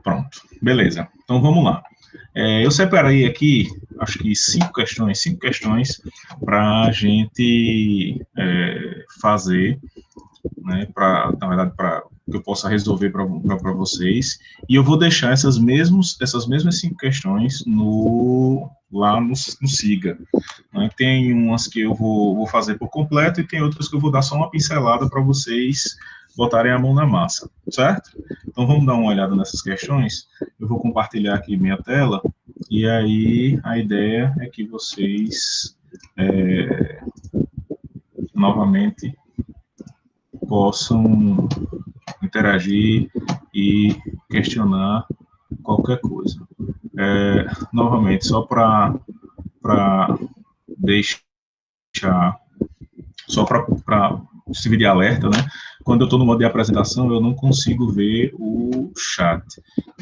Pronto, beleza. Então vamos lá. Eu separei aqui, acho que cinco questões para a gente fazer, né, na verdade, para que eu possa resolver para vocês, e eu vou deixar essas mesmas cinco questões lá no SIGA. Né? Tem umas que eu vou fazer por completo e tem outras que eu vou dar só uma pincelada para vocês botarem a mão na massa, certo? Então vamos dar uma olhada nessas questões. Eu vou compartilhar aqui minha tela, e aí a ideia é que vocês novamente possam interagir e questionar qualquer coisa. Novamente, só para deixar, só para servir de alerta, né? Quando eu estou no modo de apresentação, eu não consigo ver o chat.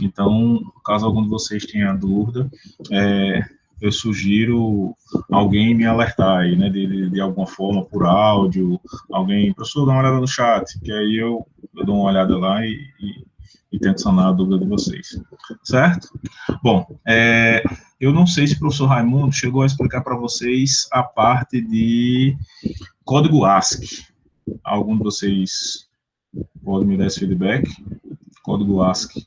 Então, caso algum de vocês tenha dúvida, eu sugiro alguém me alertar aí, né, de alguma forma, por áudio, alguém, professor, dá uma olhada no chat, que aí eu dou uma olhada lá e tento sanar a dúvida de vocês, certo? Bom, eu não sei se o professor Raimundo chegou a explicar para vocês a parte de código ASCII. Algum de vocês pode me dar esse feedback? Código ASCII.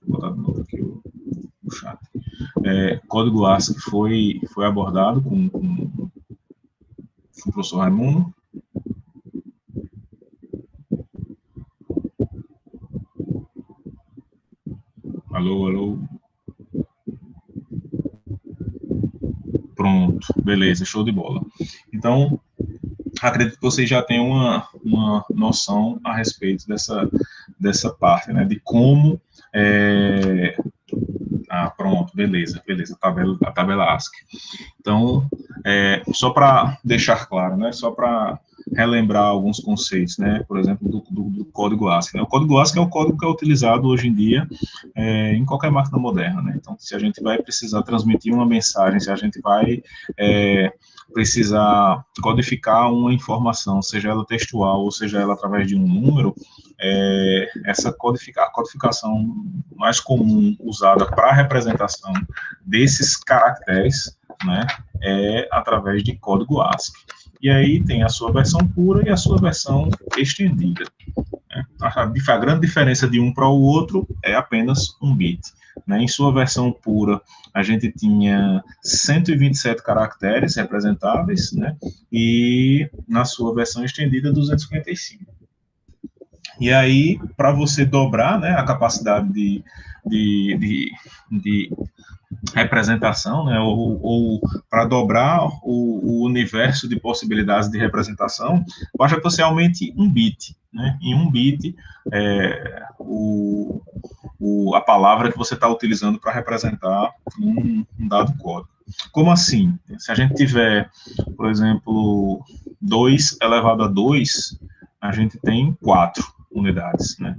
Vou botar de novo aqui o chat. Código ASCII foi abordado com o professor Raimundo. Alô, alô. Pronto, beleza, show de bola. Então, acredito que vocês já tenham uma noção a respeito dessa parte, né, de como pronto, beleza, a tabela ASCII. Então, só para deixar claro, né, só para relembrar alguns conceitos, né, por exemplo, do código ASCII. Né? O código ASCII é o código que é utilizado hoje em dia em qualquer máquina moderna, né? Então, se a gente vai precisar transmitir uma mensagem, se a gente vai precisar codificar uma informação, seja ela textual ou seja ela através de um número, a codificação mais comum usada para a representação desses caracteres, né, é através de código ASCII. E aí tem a sua versão pura e a sua versão estendida. Né? A grande diferença de um para o outro é apenas um bit. Né? Em sua versão pura, a gente tinha 127 caracteres representáveis, né? E na sua versão estendida, 255. E aí, para você dobrar, né, a capacidade de representação, né, ou para dobrar o universo de possibilidades de representação, basta que você aumente um bit. Né? Em um bit, a palavra que você está utilizando para representar um dado código. Como assim? Se a gente tiver, por exemplo, 2 elevado a 2, a gente tem 4 unidades, né?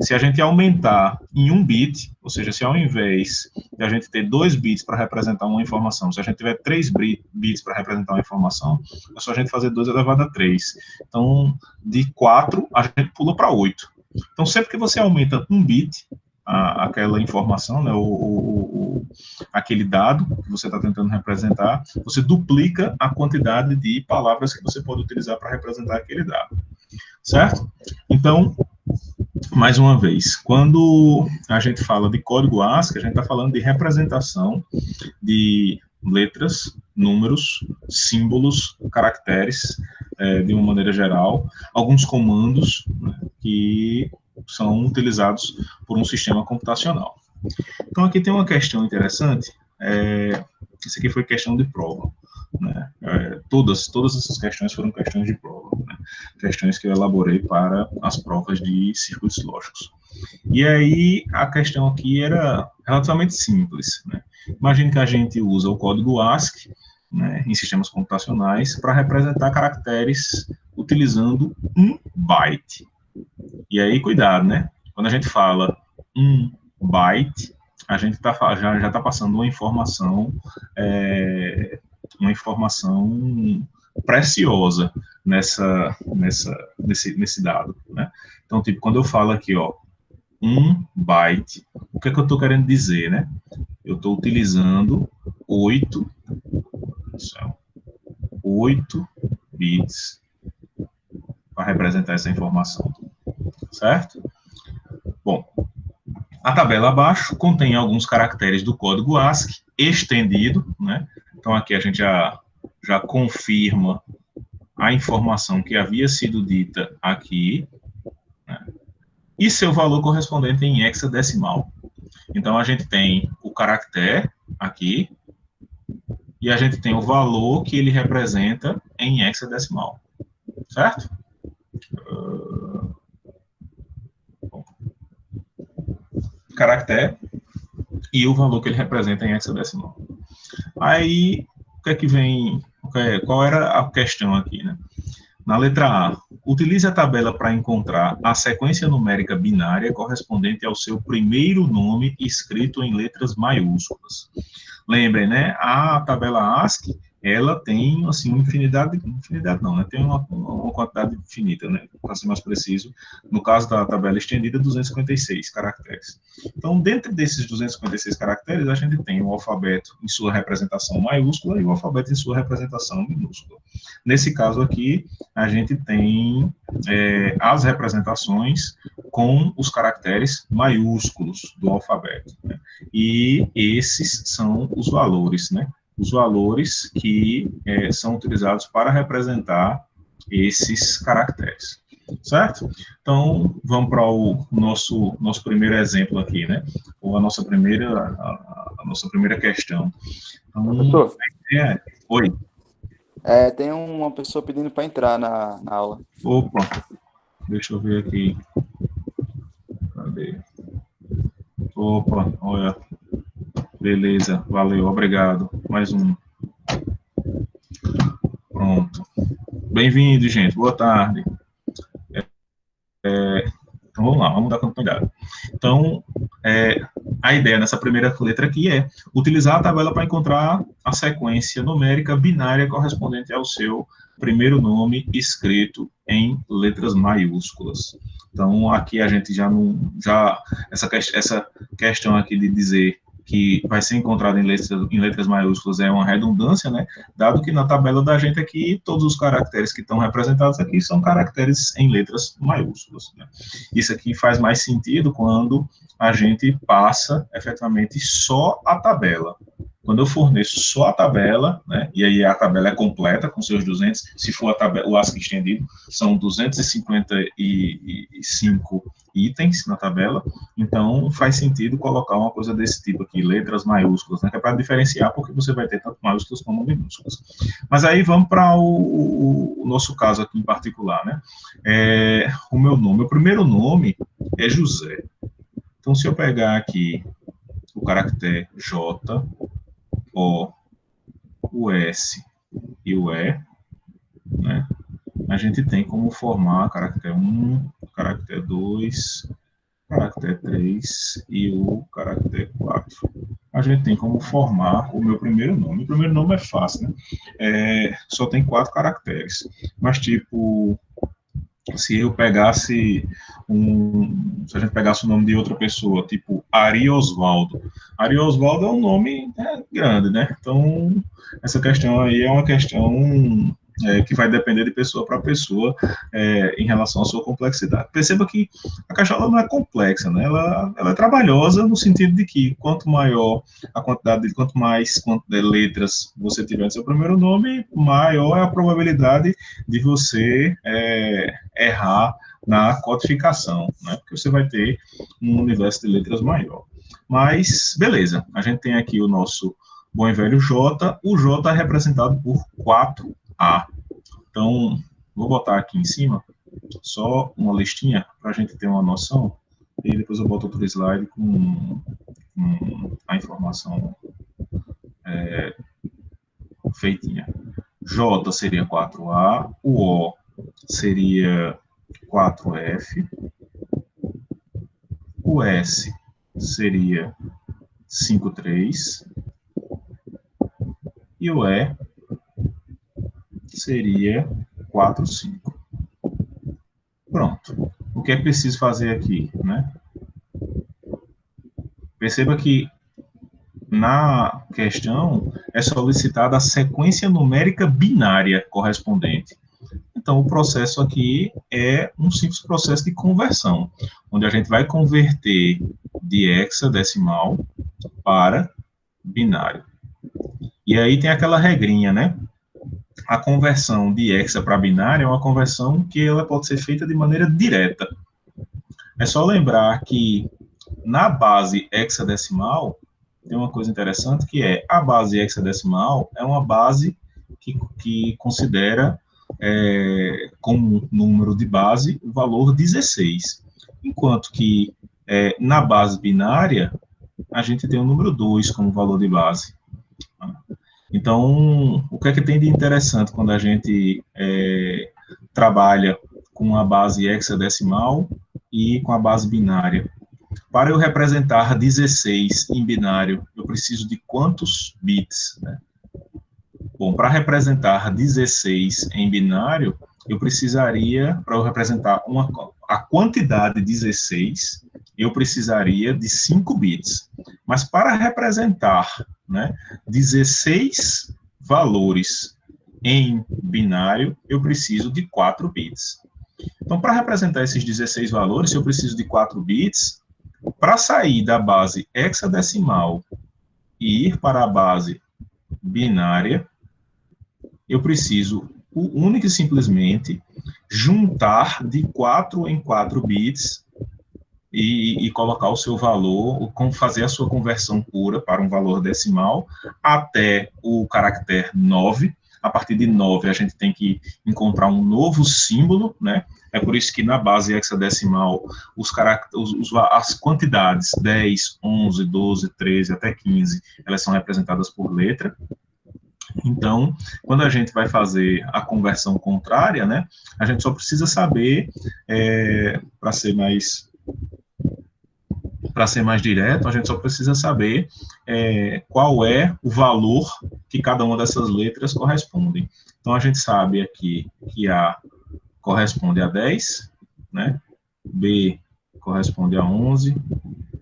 Se a gente aumentar em um bit, ou seja, se ao invés de a gente ter 2 bits para representar uma informação, se a gente tiver 3 bits para representar uma informação, é só a gente fazer 2 elevado a 3. Então, de 4, a gente pula para 8. Então, sempre que você aumenta um bit, aquela informação, né, aquele dado que você está tentando representar, você duplica a quantidade de palavras que você pode utilizar para representar aquele dado. Certo? Então, mais uma vez, quando a gente fala de código ASCII, a gente está falando de representação de letras, números, símbolos, caracteres, de uma maneira geral, alguns comandos, né, que são utilizados por um sistema computacional. Então, aqui tem uma questão interessante, isso aqui foi questão de prova. Né? Todas essas questões foram questões de prova, né? Questões que eu elaborei para as provas de circuitos lógicos. E aí, a questão aqui era relativamente simples. Né? Imagine que a gente usa o código ASCII, né, em sistemas computacionais para representar caracteres utilizando um byte. E aí, cuidado, né? Quando a gente fala um byte, a gente já está passando uma informação preciosa nesse dado, né? Então, tipo, quando eu falo aqui, ó, 1 byte. O que é que eu estou querendo dizer, né? Eu estou utilizando 8 bits para representar essa informação, certo? Bom, a tabela abaixo contém alguns caracteres do código ASCII estendido, né? Então aqui a gente já confirma a informação que havia sido dita aqui, né? E seu valor correspondente em hexadecimal. Então a gente tem o caractere aqui e a gente tem o valor que ele representa em hexadecimal, certo? Caractere e o valor que ele representa em hexadecimal. Aí, o que é que vem, qual era a questão aqui, né? Na letra A, utilize a tabela para encontrar a sequência numérica binária correspondente ao seu primeiro nome escrito em letras maiúsculas. Lembrem, né? A tabela ASCII, ela tem, assim, infinidade não, né? Tem uma quantidade infinita, né? Para ser mais preciso, no caso da tabela estendida, 256 caracteres. Então, dentro desses 256 caracteres, a gente tem o alfabeto em sua representação maiúscula e o alfabeto em sua representação minúscula. Nesse caso aqui, a gente tem as representações com os caracteres maiúsculos do alfabeto, né? E esses são os valores, né? Os valores que são utilizados para representar esses caracteres, certo? Então, vamos para o nosso primeiro exemplo aqui, né? Ou a nossa primeira questão. Então, Professor, oi. tem uma pessoa pedindo para entrar na aula. Opa, deixa eu ver aqui. Cadê? Opa, olha. Beleza, valeu, obrigado. Mais um. Pronto. Bem-vindo, gente. Boa tarde. Então, vamos lá, vamos dar continuidade. Então, a ideia nessa primeira letra aqui é utilizar a tabela para encontrar a sequência numérica binária correspondente ao seu primeiro nome escrito em letras maiúsculas. Então, aqui a gente essa questão aqui de dizer que vai ser encontrado em letras maiúsculas é uma redundância, né? Dado que na tabela da gente aqui, todos os caracteres que estão representados aqui são caracteres em letras maiúsculas, né? Isso aqui faz mais sentido quando a gente passa efetivamente só a tabela. Quando eu forneço só a tabela, né, e aí a tabela é completa com seus 200, se for a tabela, o ASCII estendido, são 255 itens na tabela, então faz sentido colocar uma coisa desse tipo aqui, letras maiúsculas, né, que é para diferenciar, porque você vai ter tanto maiúsculas como minúsculas. Mas aí vamos para o nosso caso aqui em particular, né? O primeiro nome é José. Então, se eu pegar aqui o caractere J, O, o S e o E, né, a gente tem como formar caractere 1, caractere 2, caractere 3 e o caractere 4. A gente tem como formar o meu primeiro nome. O primeiro nome é fácil, né? Só tem 4 caracteres. Mas, tipo, se eu pegasse se a gente pegasse o nome de outra pessoa, tipo Ari Osvaldo. Ari Osvaldo é um nome grande, né? Então, essa questão aí é uma questão que vai depender de pessoa para pessoa em relação à sua complexidade. Perceba que a caixola não é complexa, né? Ela é trabalhosa no sentido de que quanto maior a quantidade, quanto mais letras você tiver no seu primeiro nome, maior é a probabilidade de você errar na codificação, né? Porque você vai ter um universo de letras maior. Mas, beleza, a gente tem aqui o nosso bom e velho J, o J é representado por 4A. Então, vou botar aqui em cima só uma listinha para a gente ter uma noção, e depois eu boto outro slide com a informação feitinha. J seria 4A, o O seria 4F, o S seria 5,3 e o E seria 4,5. Pronto. O que é preciso fazer aqui, né? Perceba que na questão é solicitada a sequência numérica binária correspondente. Então, o processo aqui é um simples processo de conversão, onde a gente vai converter de hexadecimal para binário. E aí tem aquela regrinha, né? A conversão de hexa para binário é uma conversão que ela pode ser feita de maneira direta. É só lembrar que na base hexadecimal tem uma coisa interessante que é a base hexadecimal é uma base que considera como número de base o valor 16, enquanto que na base binária a gente tem o número 2 como valor de base. Então, o que é que tem de interessante quando a gente trabalha com a base hexadecimal e com a base binária? Para eu representar 16 em binário, eu preciso de quantos bits, né? Bom, para representar 16 em binário, eu precisaria, para eu representar a quantidade 16, eu precisaria de 5 bits. Mas para representar, né, 16 valores em binário, eu preciso de 4 bits. Então, para representar esses 16 valores, eu preciso de 4 bits. Para sair da base hexadecimal e ir para a base binária, eu preciso, única e simplesmente, juntar de 4 em 4 bits e colocar o seu valor, fazer a sua conversão pura para um valor decimal até o caractere 9. A partir de 9, a gente tem que encontrar um novo símbolo, né? É por isso que na base hexadecimal, as quantidades 10, 11, 12, 13 até 15, elas são representadas por letra. Então, quando a gente vai fazer a conversão contrária, né, a gente só precisa saber, para ser mais direto, a gente só precisa saber qual é o valor que cada uma dessas letras corresponde. Então, a gente sabe aqui que A corresponde a 10, né, B corresponde a 11,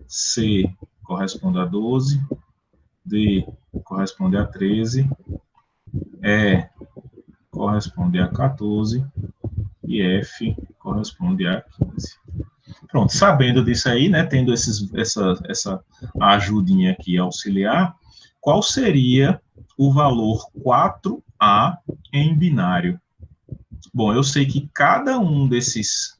C corresponde a 12, D corresponde a 13, E corresponde a 14 e F corresponde a 15. Pronto, sabendo disso aí, né, tendo essa ajudinha aqui auxiliar, qual seria o valor 4A em binário? Bom, eu sei que cada um desses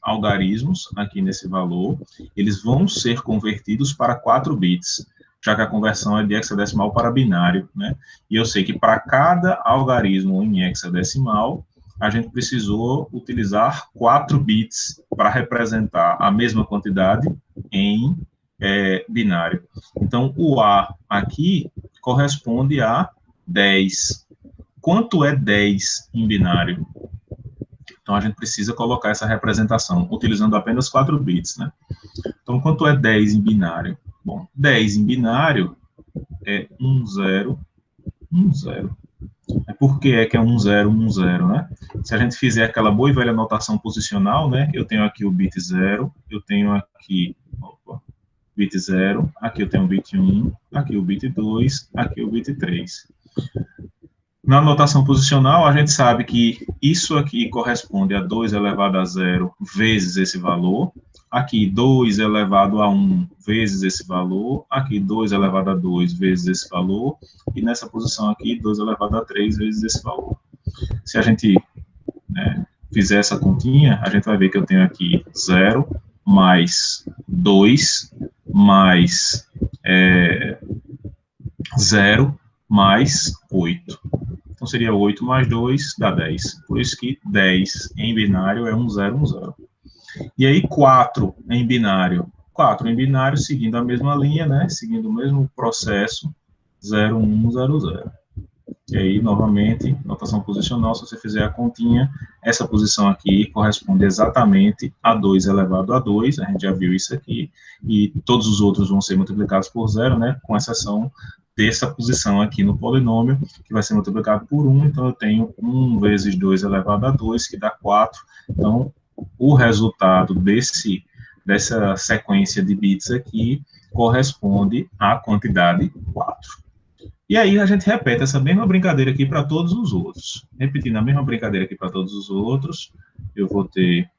algarismos aqui nesse valor, eles vão ser convertidos para 4 bits, já que a conversão é de hexadecimal para binário, né? E eu sei que para cada algarismo em hexadecimal, a gente precisou utilizar 4 bits para representar a mesma quantidade em binário. Então, o A aqui corresponde a 10. Quanto é 10 em binário? Então, a gente precisa colocar essa representação, utilizando apenas 4 bits, né? Então, quanto é 10 em binário? Bom, 10 em binário é 1, 0, 1, 0. Por que é que é 1, 0, 1, 0, né? Se a gente fizer aquela boa e velha notação posicional, né? Eu tenho aqui o bit 0, eu tenho aqui, bit 0, aqui eu tenho o bit 1, aqui o bit 2, aqui o bit 3. Na notação posicional, a gente sabe que isso aqui corresponde a 2 elevado a 0 vezes esse valor, aqui 2 elevado a 1 vezes esse valor, aqui 2 elevado a 2 vezes esse valor, e nessa posição aqui, 2 elevado a 3 vezes esse valor. Se a gente fizer essa continha, a gente vai ver que eu tenho aqui 0 mais 2 mais 0 mais 8. Então, seria 8 mais 2 dá 10. Por isso que 10 em binário é 1, 0, 1, 0. E aí, 4 em binário. 4 em binário, seguindo a mesma linha, né? Seguindo o mesmo processo, 0, 1, 0, 0. E aí, novamente, notação posicional, se você fizer a continha, essa posição aqui corresponde exatamente a 2 elevado a 2, a gente já viu isso aqui, e todos os outros vão ser multiplicados por 0, né? Com exceção dessa posição aqui no polinômio, que vai ser multiplicado por 1, então eu tenho 1 vezes 2 elevado a 2, que dá 4. Então, o resultado dessa sequência de bits aqui corresponde à quantidade 4. E aí a gente repete essa mesma brincadeira aqui para todos os outros. Repetindo a mesma brincadeira aqui para todos os outros, eu vou ter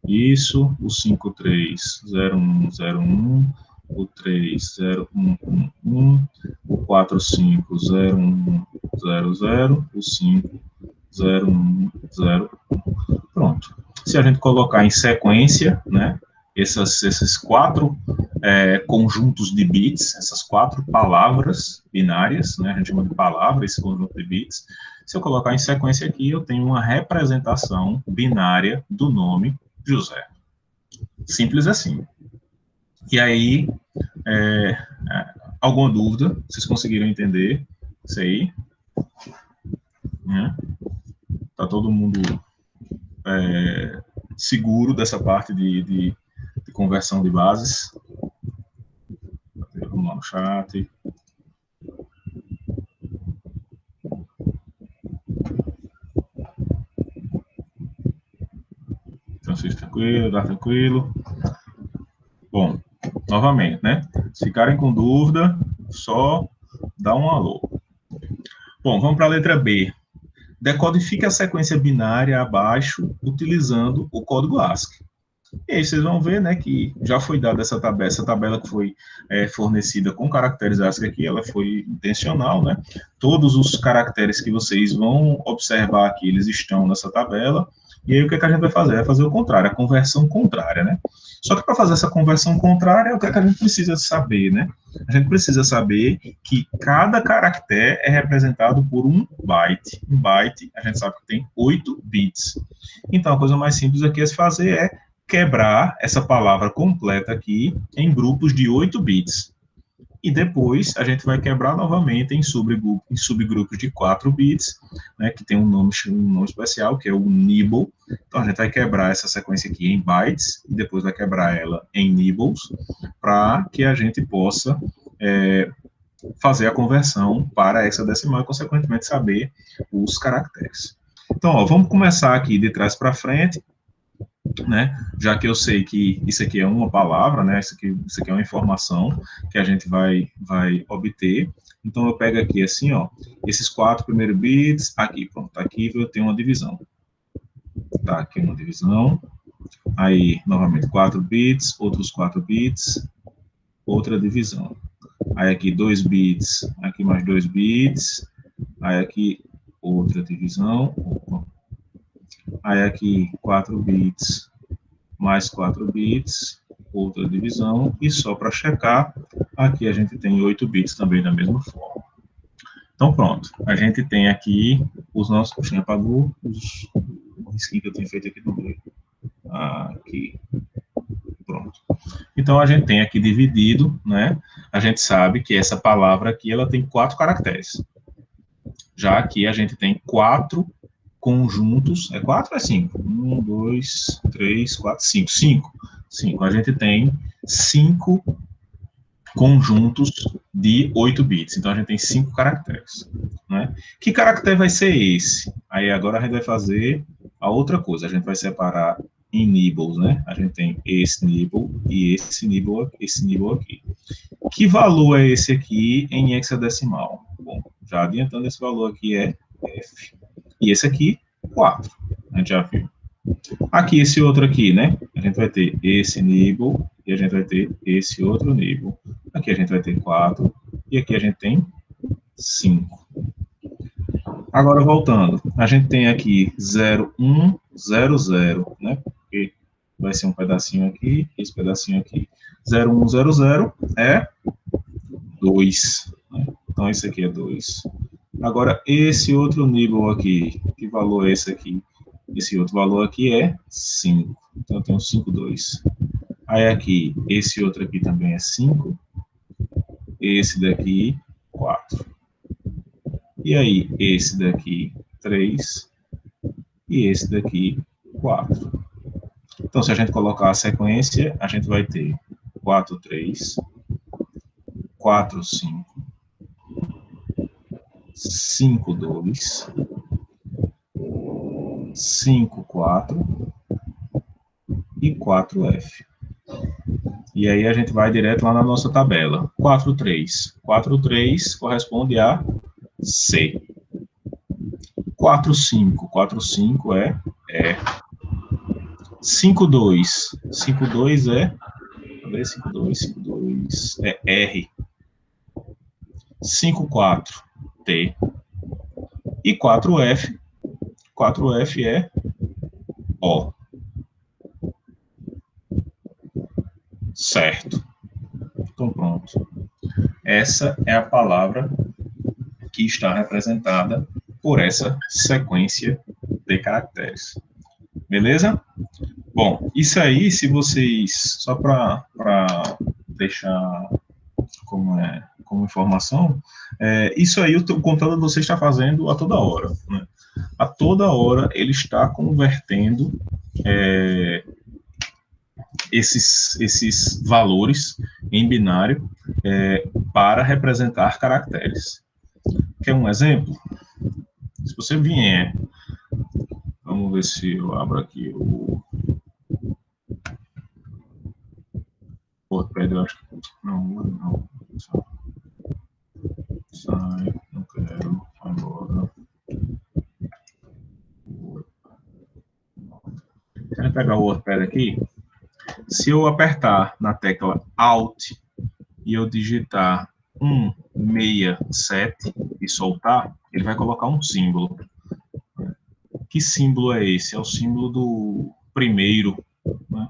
isso, o 530101, o 30111, o 450100, o 50101. Pronto. Se a gente colocar em sequência, né, esses quatro conjuntos de bits, essas quatro palavras binárias, né, a gente chama de palavra esse conjunto de bits, se eu colocar em sequência aqui, eu tenho uma representação binária do nome José. Simples assim. E aí, alguma dúvida? Vocês conseguiram entender isso aí? Tá todo mundo seguro dessa parte de conversão de bases? Vamos lá no chat. Francisco, tranquilo, dá tranquilo. Bom, novamente, né? Se ficarem com dúvida, só dá um alô. Bom, vamos para a letra B. Decodifique a sequência binária abaixo utilizando o código ASCII. E aí vocês vão ver, né, que já foi dada essa tabela que foi fornecida com caracteres ASCII aqui, ela foi intencional, né? Todos os caracteres que vocês vão observar aqui, eles estão nessa tabela. E aí o que a gente vai fazer? Vai fazer o contrário, a conversão contrária, né? Só que para fazer essa conversão contrária, o que a gente precisa saber, né? A gente precisa saber que cada caractere é representado por um byte. Um byte, a gente sabe que tem 8 bits. Então, a coisa mais simples aqui a se fazer é quebrar essa palavra completa aqui em grupos de 8 bits. E depois a gente vai quebrar novamente em subgrupos de 4 bits, né, que tem um nome especial, que é o nibble. Então a gente vai quebrar essa sequência aqui em bytes, e depois vai quebrar ela em nibbles, para que a gente possa fazer a conversão para hexadecimal e, consequentemente, saber os caracteres. Então, ó, vamos começar aqui de trás para frente, né? Já que eu sei que isso aqui é uma palavra, né? Isso aqui é uma informação que a gente vai obter. Então, eu pego aqui assim, ó, esses 4 primeiros bits, aqui, pronto, aqui eu tenho uma divisão. Tá, aqui uma divisão. Aí, novamente, 4 bits, outros 4 bits, outra divisão. Aí aqui 2 bits, aqui mais 2 bits, aí aqui outra divisão. Aí aqui 4 bits, mais 4 bits, outra divisão, e só para checar, aqui a gente tem 8 bits também da mesma forma. Então, pronto, a gente tem aqui os nossos... Puxinha, apagou os risquinhos que eu tenho feito aqui no meio. Aqui. Pronto. Então, a gente tem aqui dividido, né? A gente sabe que essa palavra aqui, ela tem 4 caracteres. Já aqui a gente tem 4 conjuntos, 4 ou é 5? 1, 2, 3, 4, 5. 5. A gente tem 5 conjuntos de 8 bits. Então, a gente tem 5 caracteres. Né? Que caractere vai ser esse? Aí, agora, a gente vai fazer a outra coisa. A gente vai separar em nibbles, né? A gente tem esse nibble e esse nibble aqui. Que valor é esse aqui em hexadecimal? Bom, já adiantando, esse valor aqui é F. E esse aqui, 4. A gente já viu. Aqui, esse outro aqui, né? A gente vai ter esse nibble e a gente vai ter esse outro nibble. Aqui a gente vai ter 4 e aqui a gente tem 5. Agora, voltando. A gente tem aqui 0, 1, 0, 0, né? Porque vai ser um pedacinho aqui, esse pedacinho aqui. 0, 1, 0, 0 é 2. Né? Então, esse aqui é 2. Agora, esse outro nibble aqui, que valor é esse aqui? Esse outro valor aqui é 5. Então, eu tenho 5, 2. Aí, aqui, esse outro aqui também é 5. Esse daqui, 4. E aí, esse daqui, 3. E esse daqui, 4. Então, se a gente colocar a sequência, a gente vai ter 4, 3, 4, 5, 5, 2, 5, 4 e 4F. E aí a gente vai direto lá na nossa tabela. 43. 43 corresponde a C. 45. 45 é E. 52. 52 é... Cadê 52? 52 é R. 54, T. E 4F. 4F é O. Certo. Então, pronto. Essa é a palavra que está representada por essa sequência de caracteres. Beleza? Bom, isso aí, se vocês... Só para deixar como informação, isso aí o computador você está fazendo a toda hora. Né? A toda hora ele está convertendo esses valores em binário para representar caracteres. Quer um exemplo? Se você vier, vamos ver se eu abro aqui o WordPad, eu acho que não. Sai, não quero, agora. Se eu pegar o WordPad aqui, se eu apertar na tecla Alt e eu digitar 167 e soltar, ele vai colocar um símbolo. Que símbolo é esse? É o símbolo do primeiro. Né?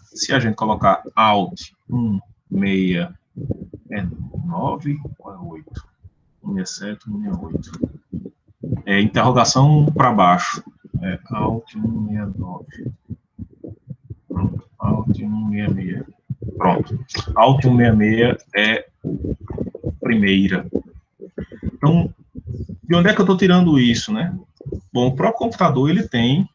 Se a gente colocar Alt 169, é 9 ou é 8? 167, 168. Interrogação para baixo. Alt 169. Pronto. Alt 166. Pronto. Alt 166 é primeira. Então, de onde é que eu estou tirando isso, né? Bom, o próprio computador, ele tem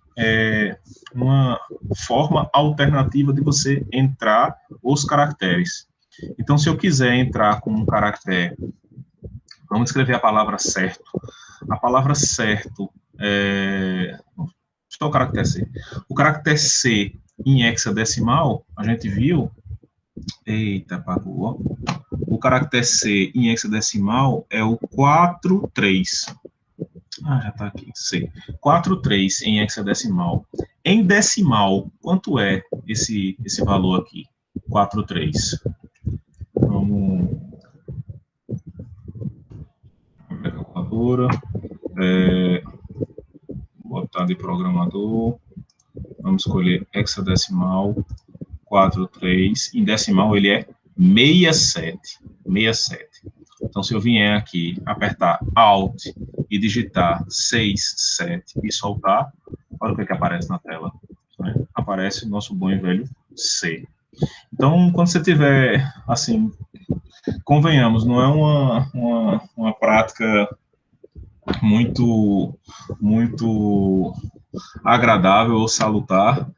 uma forma alternativa de você entrar os caracteres. Então, se eu quiser entrar com um caractere, vamos escrever a palavra certo. A palavra certo só o caractere C. O caractere C em hexadecimal, a gente viu... Eita, apagou. O caractere C em hexadecimal é o 43. Já está aqui, C. 43 em hexadecimal. Em decimal, quanto é esse valor aqui? 43. Vamos ver a calculadora. Botar de programador. Vamos escolher hexadecimal. 43. Em decimal, ele é 67. 67. Então, se eu vier aqui, apertar Alt e digitar 67 e soltar, olha o que aparece na tela. Né? Aparece o nosso bom e velho C. Então, quando você tiver, assim, convenhamos, não é uma prática muito agradável ou salutar.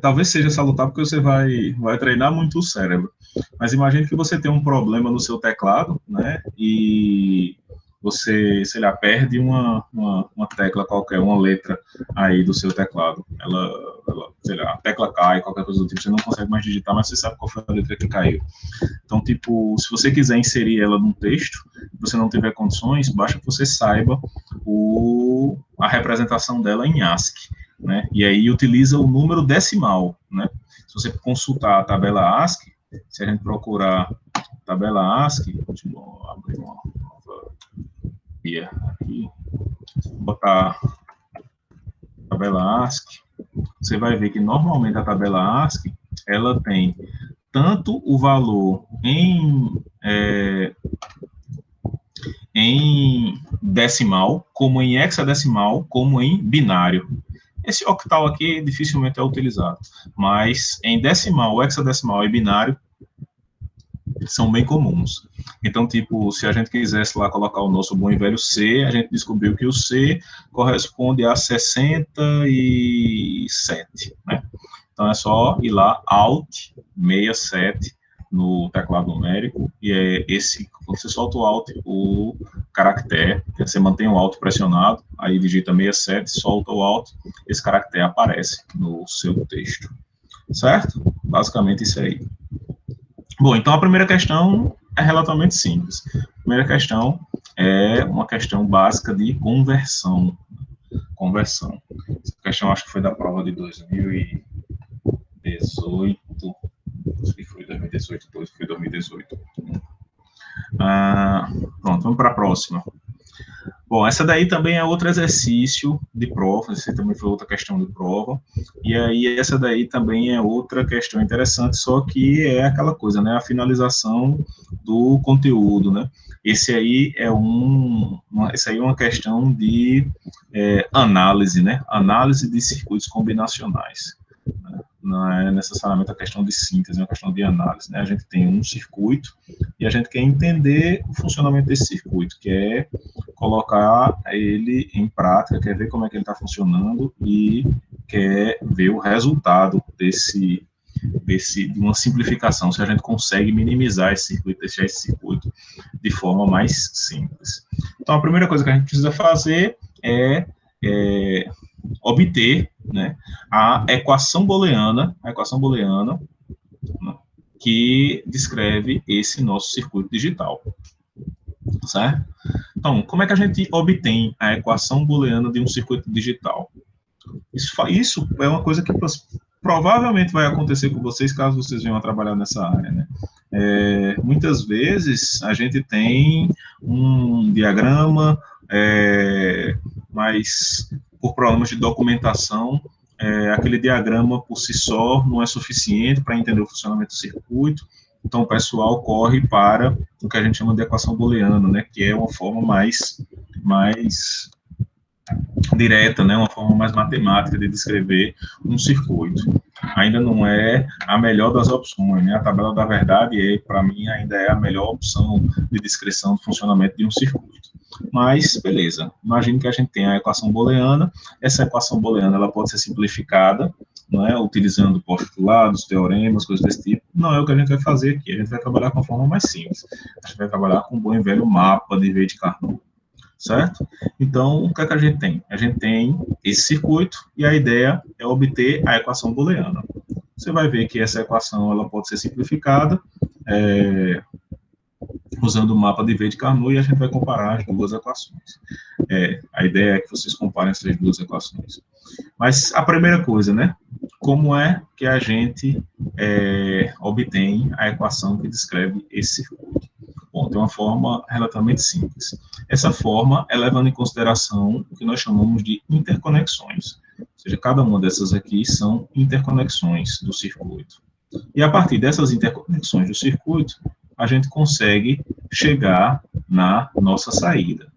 Talvez seja salutar porque você vai treinar muito o cérebro. Mas imagine que você tem um problema no seu teclado, né? E você, sei lá, perde uma tecla qualquer, uma letra aí do seu teclado. Ela, sei lá, a tecla cai, qualquer coisa do tipo, você não consegue mais digitar, mas você sabe qual foi a letra que caiu. Então, tipo, se você quiser inserir ela num texto, você não tiver condições, basta que você saiba a representação dela em ASCII, né? E aí utiliza o número decimal, né? Se você consultar a tabela ASCII, se a gente procurar tabela ASCII, deixa eu abrir uma nova guia aqui, botar tabela ASCII, você vai ver que normalmente a tabela ASCII, ela tem tanto o valor em decimal, como em hexadecimal, como em binário. Esse octal aqui dificilmente é utilizado, mas em decimal, hexadecimal e binário são bem comuns. Então, tipo, se a gente quisesse lá colocar o nosso bom e velho C, a gente descobriu que o C corresponde a 67, né? Então, é só ir lá, Alt 67 no teclado numérico, e quando você solta o Alt, o caractere, você mantém o Alt pressionado, aí digita 67, solta o Alt, esse caractere aparece no seu texto, certo? Basicamente isso aí. Bom, então a primeira questão é relativamente simples. A primeira questão é uma questão básica de conversão. Conversão. Essa questão acho que foi da prova de 2018. Acho que foi 2018, foi 2018. Pronto, vamos para a próxima. Bom, essa daí também é outro exercício de prova, essa também foi outra questão de prova, e aí essa daí também é outra questão interessante, só que é aquela coisa, né, a finalização do conteúdo, né, esse aí é uma questão de análise, né, análise de circuitos combinacionais, né? Não é necessariamente a questão de síntese, é uma questão de análise, né, a gente tem um circuito e a gente quer entender o funcionamento desse circuito, que é colocar ele em prática, quer ver como é que ele está funcionando e quer ver o resultado de uma simplificação, se a gente consegue minimizar esse circuito, deixar esse circuito de forma mais simples. Então, a primeira coisa que a gente precisa fazer é obter, né, a equação booleana, né, que descreve esse nosso circuito digital, certo? Então, como é que a gente obtém a equação booleana de um circuito digital? Isso é uma coisa que provavelmente vai acontecer com vocês caso vocês venham a trabalhar nessa área, né? Muitas vezes a gente tem um diagrama, mas por problemas de documentação, aquele diagrama por si só não é suficiente para entender o funcionamento do circuito. Então, o pessoal corre para o que a gente chama de equação booleana, né, que é uma forma mais direta, né, uma forma mais matemática de descrever um circuito. Ainda não é a melhor das opções, né, a tabela da verdade, para mim, ainda é a melhor opção de descrição do funcionamento de um circuito. Mas, beleza, imagine que a gente tem a equação booleana, essa equação booleana ela pode ser simplificada, não é, utilizando postulados, teoremas, coisas desse tipo. Não é o que a gente vai fazer aqui, a gente vai trabalhar com a forma mais simples. A gente vai trabalhar com um bom e velho mapa de V de Carnot, certo? Então, o que é que a gente tem? A gente tem esse circuito e a ideia é obter a equação booleana. Você vai ver que essa equação ela pode ser simplificada, usando o mapa de V de Carnot, e a gente vai comparar as duas equações. A ideia é que vocês comparem essas duas equações. Mas a primeira coisa, né? Como é que a gente obtém a equação que descreve esse circuito? Bom, tem uma forma relativamente simples. Essa forma é levando em consideração o que nós chamamos de interconexões. Ou seja, cada uma dessas aqui são interconexões do circuito. E a partir dessas interconexões do circuito, a gente consegue chegar na nossa saída.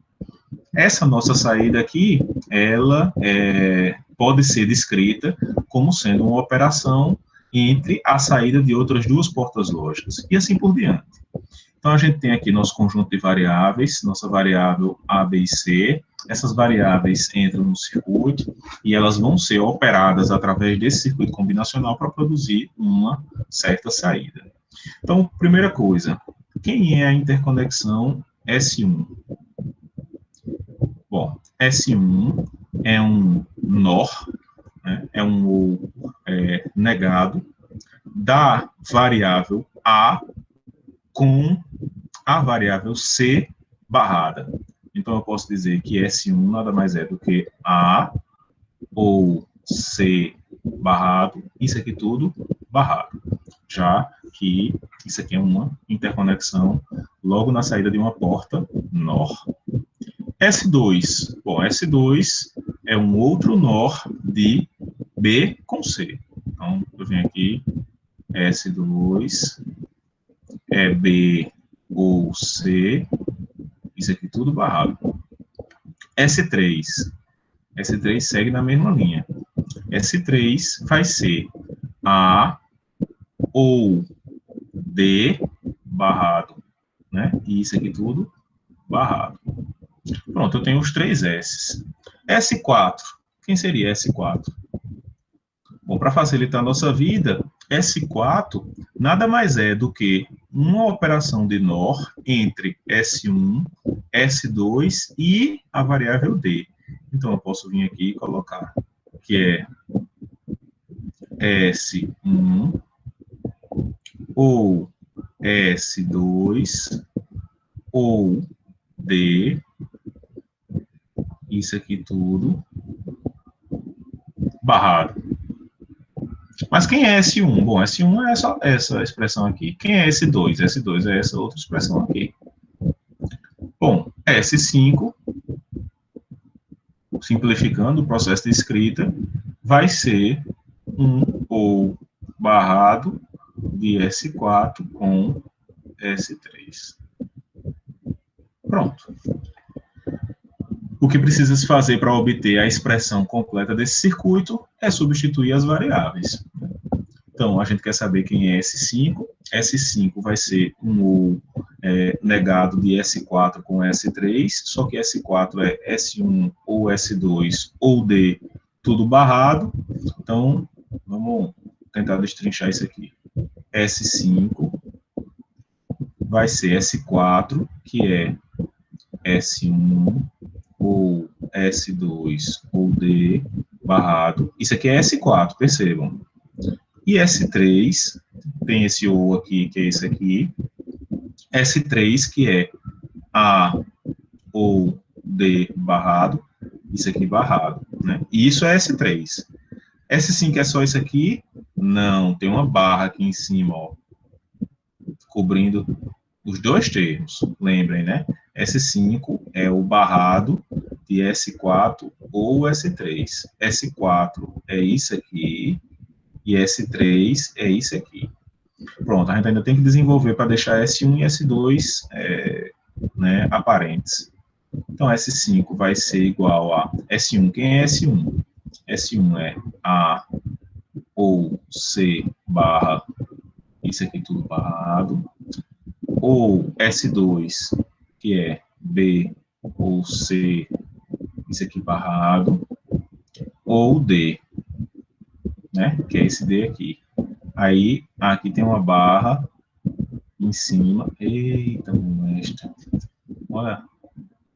Essa nossa saída aqui, ela pode ser descrita como sendo uma operação entre a saída de outras duas portas lógicas, e assim por diante. Então, a gente tem aqui nosso conjunto de variáveis, nossa variável A, B e C. Essas variáveis entram no circuito e elas vão ser operadas através desse circuito combinacional para produzir uma certa saída. Então, primeira coisa, quem é a interconexão S1? Bom, S1 é um NOR, né, é um OR negado, da variável A com a variável C barrada. Então, eu posso dizer que S1 nada mais é do que A ou C barrado, isso aqui tudo barrado, já que isso aqui é uma interconexão logo na saída de uma porta NOR. S2, bom, S2 é um outro NOR de B com C. Então, eu venho aqui, S2 é B ou C, isso aqui tudo barrado. S3 segue na mesma linha. S3 vai ser A ou D barrado, né? E isso aqui tudo barrado. Pronto, eu tenho os três S's. S4, quem seria S4? Bom, para facilitar a nossa vida, S4 nada mais é do que uma operação de NOR entre S1, S2 e a variável D. Então, eu posso vir aqui e colocar que é S1 ou S2, ou D, isso aqui tudo, barrado. Mas quem é S1? Bom, S1 é só essa expressão aqui. Quem é S2? S2 é essa outra expressão aqui. Bom, S5, simplificando o processo de escrita, vai ser um ou barrado de S4 com S3. Pronto. O que precisa se fazer para obter a expressão completa desse circuito é substituir as variáveis. Então, a gente quer saber quem é S5. S5 vai ser um ou negado de S4 com S3, só que S4 é S1 ou S2 ou D, tudo barrado. Então, vamos tentar destrinchar isso aqui. S5 vai ser S4, que é S1 ou S2 ou D barrado. Isso aqui é S4, percebam. E S3, tem esse ou aqui, que é esse aqui. S3, que é A ou D barrado, isso aqui barrado, né? E isso é S3. S5 é só isso aqui? Não, tem uma barra aqui em cima, ó, cobrindo os dois termos, lembrem, né? S5 é o barrado de S4 ou S3. S4 é isso aqui e S3 é isso aqui. Pronto, a gente ainda tem que desenvolver para deixar S1 e S2 né, aparentes. Então, S5 vai ser igual a S1. Quem é S1? S1 é A ou C barra, isso aqui tudo barrado, ou S2, que é B ou C, isso aqui barrado, ou D, né, que é esse D aqui. Aí, aqui tem uma barra em cima. Eita, mestre. Olha,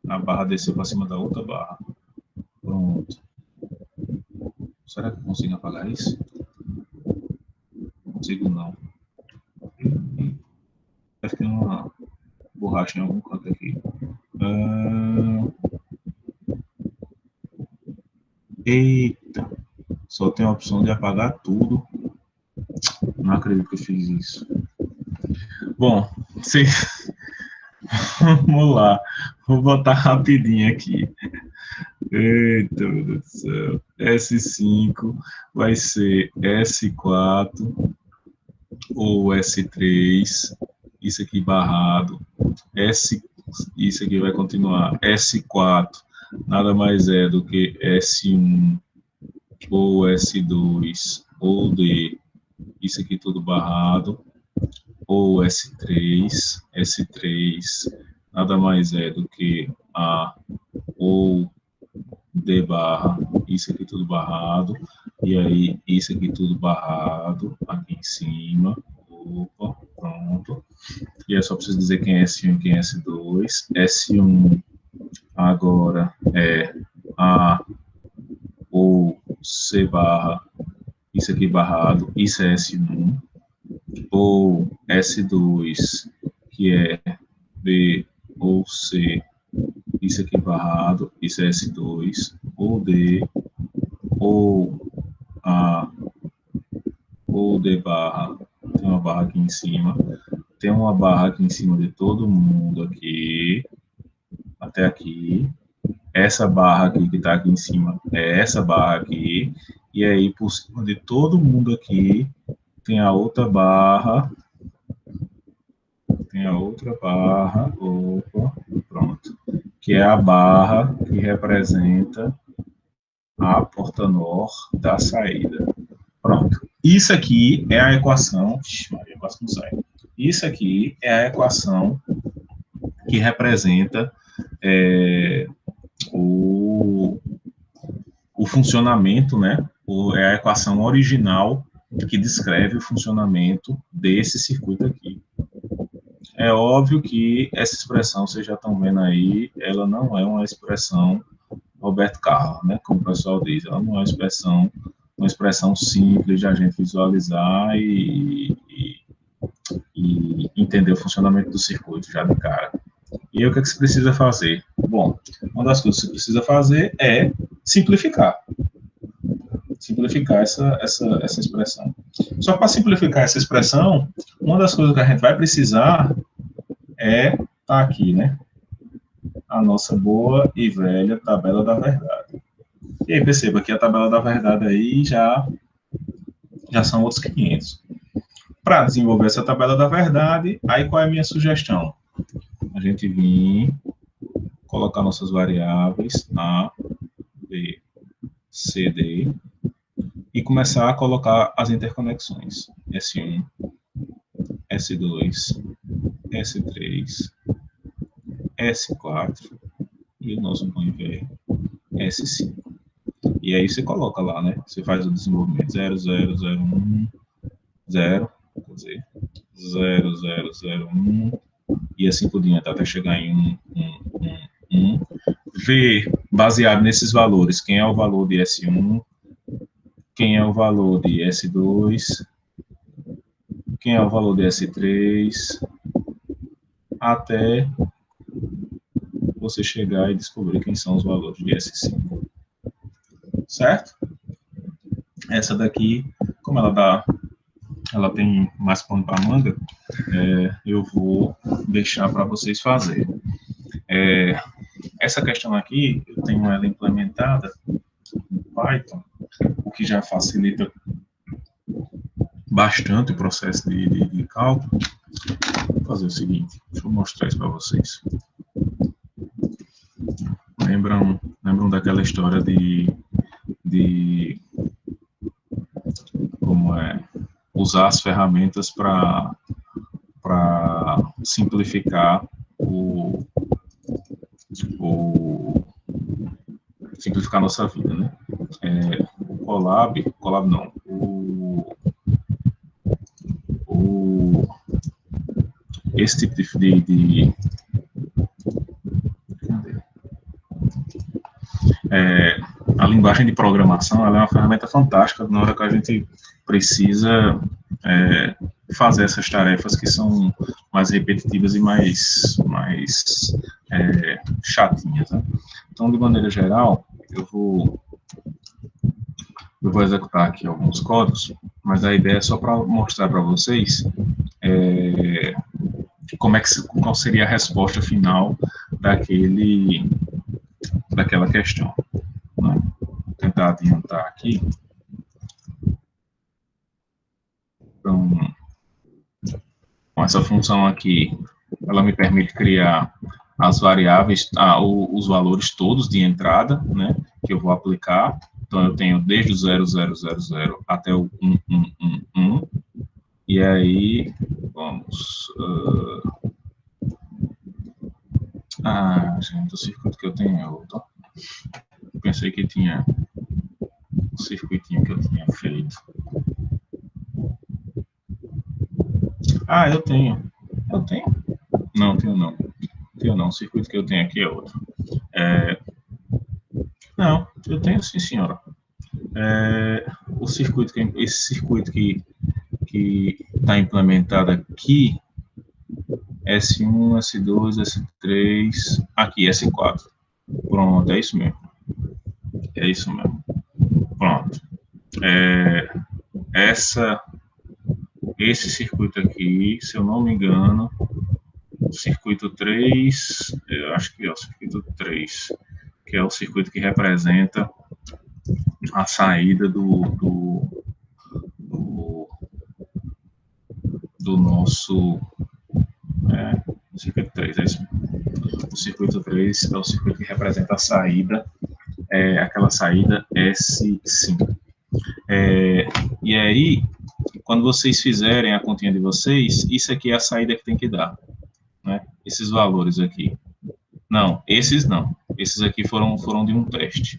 a barra desceu para cima da outra barra. Pronto. Será que eu consigo apagar isso? Não consigo, não. Deve ter uma borracha em algum canto aqui. Eita. Só tem a opção de apagar tudo. Não acredito que eu fiz isso. Bom, vamos lá. Vou botar rapidinho aqui. Eita, meu Deus do céu. S5 vai ser S4 ou S3. Isso aqui barrado. Isso aqui vai continuar. S4 nada mais é do que S1 ou S2 ou D. Isso aqui tudo barrado. Ou S3. S3 nada mais é do que A ou D barra, isso aqui tudo barrado, e aí isso aqui tudo barrado, aqui em cima, opa, pronto, e é só preciso dizer quem é S1 e quem é S2, S1 agora é A ou C barra, isso aqui barrado, isso é S1, ou S2, que é B ou C, isso aqui barrado, isso é S2, ou D, ou A, ou D barra, tem uma barra aqui em cima, tem uma barra aqui em cima de todo mundo aqui, até aqui, essa barra aqui que está aqui em cima é essa barra aqui, e aí por cima de todo mundo aqui, tem a outra barra, opa, pronto, que é a barra que representa a porta-nor da saída. Pronto. Isso aqui é a equação. Maria, quase não sai. Isso aqui é a equação que representa o funcionamento, né? É a equação original que descreve o funcionamento desse circuito aqui. É óbvio que essa expressão, vocês já estão vendo aí, ela não é uma expressão Roberto Carlos, né? Como o pessoal diz, ela não é uma expressão simples de a gente visualizar e e entender o funcionamento do circuito já de cara. E aí, o que é que você precisa fazer? Bom, uma das coisas que você precisa fazer é simplificar. Simplificar essa expressão. Só para simplificar essa expressão, uma das coisas que a gente vai precisar tá aqui, né? A nossa boa e velha tabela da verdade. E aí, perceba que a tabela da verdade aí já são outros 500. Para desenvolver essa tabela da verdade, aí qual é a minha sugestão? A gente vir colocar nossas variáveis A, B, C, D e começar a colocar as interconexões. S1, S2, S3, S4 e o nosso bom e velho S5. E aí você coloca lá, né? Você faz o desenvolvimento 0, 0, 0, 1, 0, quer dizer, 0, 0, 0, 1, e assim por diante, até chegar em 1. Ver, baseado nesses valores, quem é o valor de S1, quem é o valor de S2, quem é o valor de S3, até você chegar e descobrir quem são os valores de S5. Certo? Essa daqui, como ela tem mais pano para manga, eu vou deixar para vocês fazerem. Essa questão aqui, eu tenho ela implementada no Python, o que já facilita bastante o processo de cálculo. Vou fazer o seguinte, deixa eu mostrar isso para vocês. Lembram daquela história de como usar as ferramentas para simplificar simplificar a nossa vida, né? O Colab não, esse tipo de a linguagem de programação, ela é uma ferramenta fantástica na hora que a gente precisa fazer essas tarefas que são mais repetitivas e mais chatinhas, né? Então, de maneira geral, eu vou executar aqui alguns códigos, mas a ideia é só para mostrar para vocês qual seria a resposta final daquela questão. Né? Vou tentar adiantar aqui. Então, com essa função aqui, ela me permite criar as variáveis, os valores todos de entrada, né, que eu vou aplicar. Então, eu tenho desde o 0, 0, 0, 0 até o 1, 1, 1, 1. E aí, vamos... gente, o circuito que eu tenho é outro. Eu pensei que tinha o circuitinho que eu tinha feito. Eu tenho. Eu tenho? Não, tenho não. O circuito que eu tenho aqui é outro. Não, eu tenho sim, senhora. Esse circuito que está implementado aqui, S1, S2, S3, aqui, S4. Pronto, é isso mesmo. É isso mesmo. Pronto. Esse circuito aqui, se eu não me engano, circuito 3, eu acho que é o circuito 3, que é o circuito que representa a saída do nosso circuito 3, é isso mesmo. O circuito 3 é o circuito que representa a saída, aquela saída S5. E aí, quando vocês fizerem a continha de vocês, isso aqui é a saída que tem que dar, né? Esses valores aqui. Não, esses não. Esses aqui foram de um teste.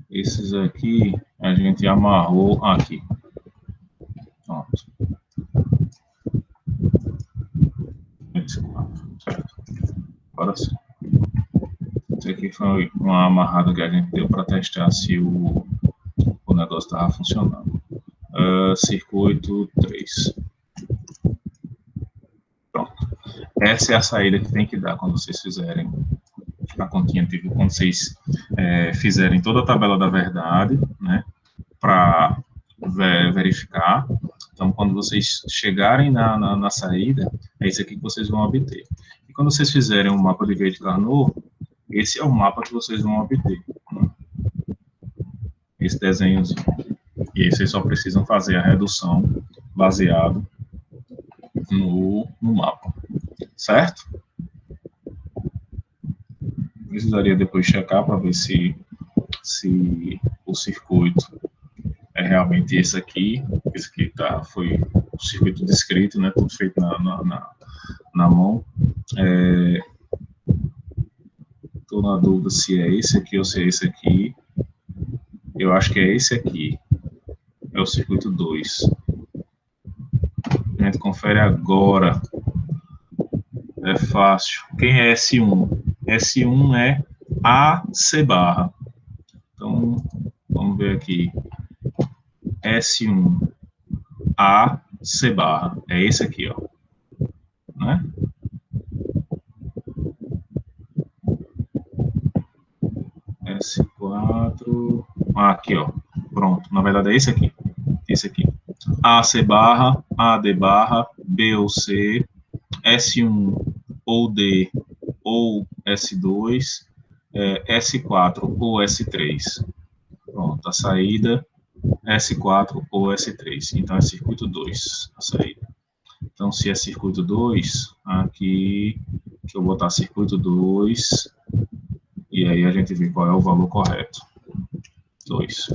Esses aqui a gente amarrou aqui. Pronto. Certo. Agora sim. Isso aqui foi uma amarrada que a gente deu para testar se o negócio estava funcionando. circuito 3. Pronto. Essa é a saída que tem que dar quando vocês fizerem a continha, quando vocês fizerem toda a tabela da verdade, né, para verificar. Então, quando vocês chegarem na saída, é isso aqui que vocês vão obter. E quando vocês fizerem um mapa de Weid-Carnot, esse é o mapa que vocês vão obter, né? Esse desenhozinho. E aí vocês só precisam fazer a redução baseado no mapa, certo? Precisaria depois checar para ver se o circuito é realmente esse aqui foi o circuito descrito, né, tudo feito na mão. Estou na dúvida se é esse aqui ou se é esse aqui. Eu acho que é esse aqui. É o circuito 2. A gente confere agora. É fácil. Quem é S1? S1 é AC barra. Então, vamos ver aqui. S1 AC barra. É esse aqui, ó. Né? S4. Aqui, ó. Pronto. Na verdade, é esse aqui. Esse aqui. AC barra, AD barra, B ou C, S1 ou D ou S2, S4 ou S3. Pronto, a saída S4 ou S3. Então, é circuito 2, a saída. Então, se é circuito 2, aqui, deixa eu botar circuito 2, e aí a gente vê qual é o valor correto. 2.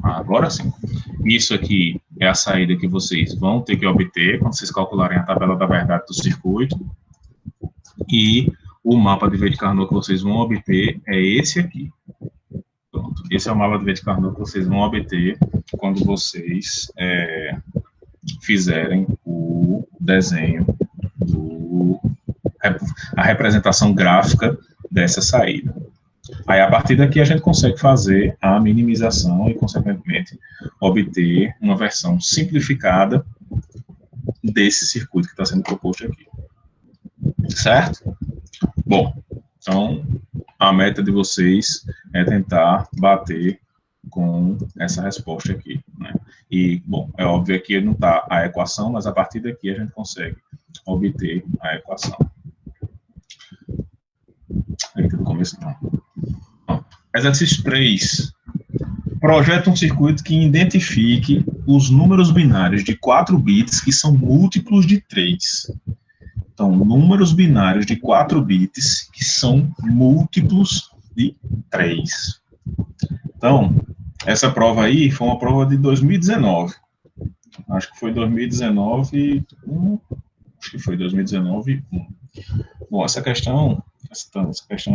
Agora sim. Isso aqui é a saída que vocês vão ter que obter quando vocês calcularem a tabela da verdade do circuito. E o mapa de Weid-Carnot que vocês vão obter é esse aqui. Pronto. Esse é o mapa de Weid-Carnot que vocês vão obter quando vocês fizerem o desenho, a representação gráfica dessa saída. Aí, a partir daqui, a gente consegue fazer a minimização e, consequentemente, obter uma versão simplificada desse circuito que está sendo proposto aqui. Certo? Bom, então, a meta de vocês é tentar bater com essa resposta aqui, né? E, bom, é óbvio que não está a equação, mas a partir daqui a gente consegue obter a equação. Aqui do começo, não. Exercício 3. Projeta um circuito que identifique os números binários de 4 bits que são múltiplos de 3. Então, números binários de 4 bits que são múltiplos de 3. Então, essa prova aí foi uma prova de 2019. Acho que foi 2019. Acho que foi 2019. Bom, essa questão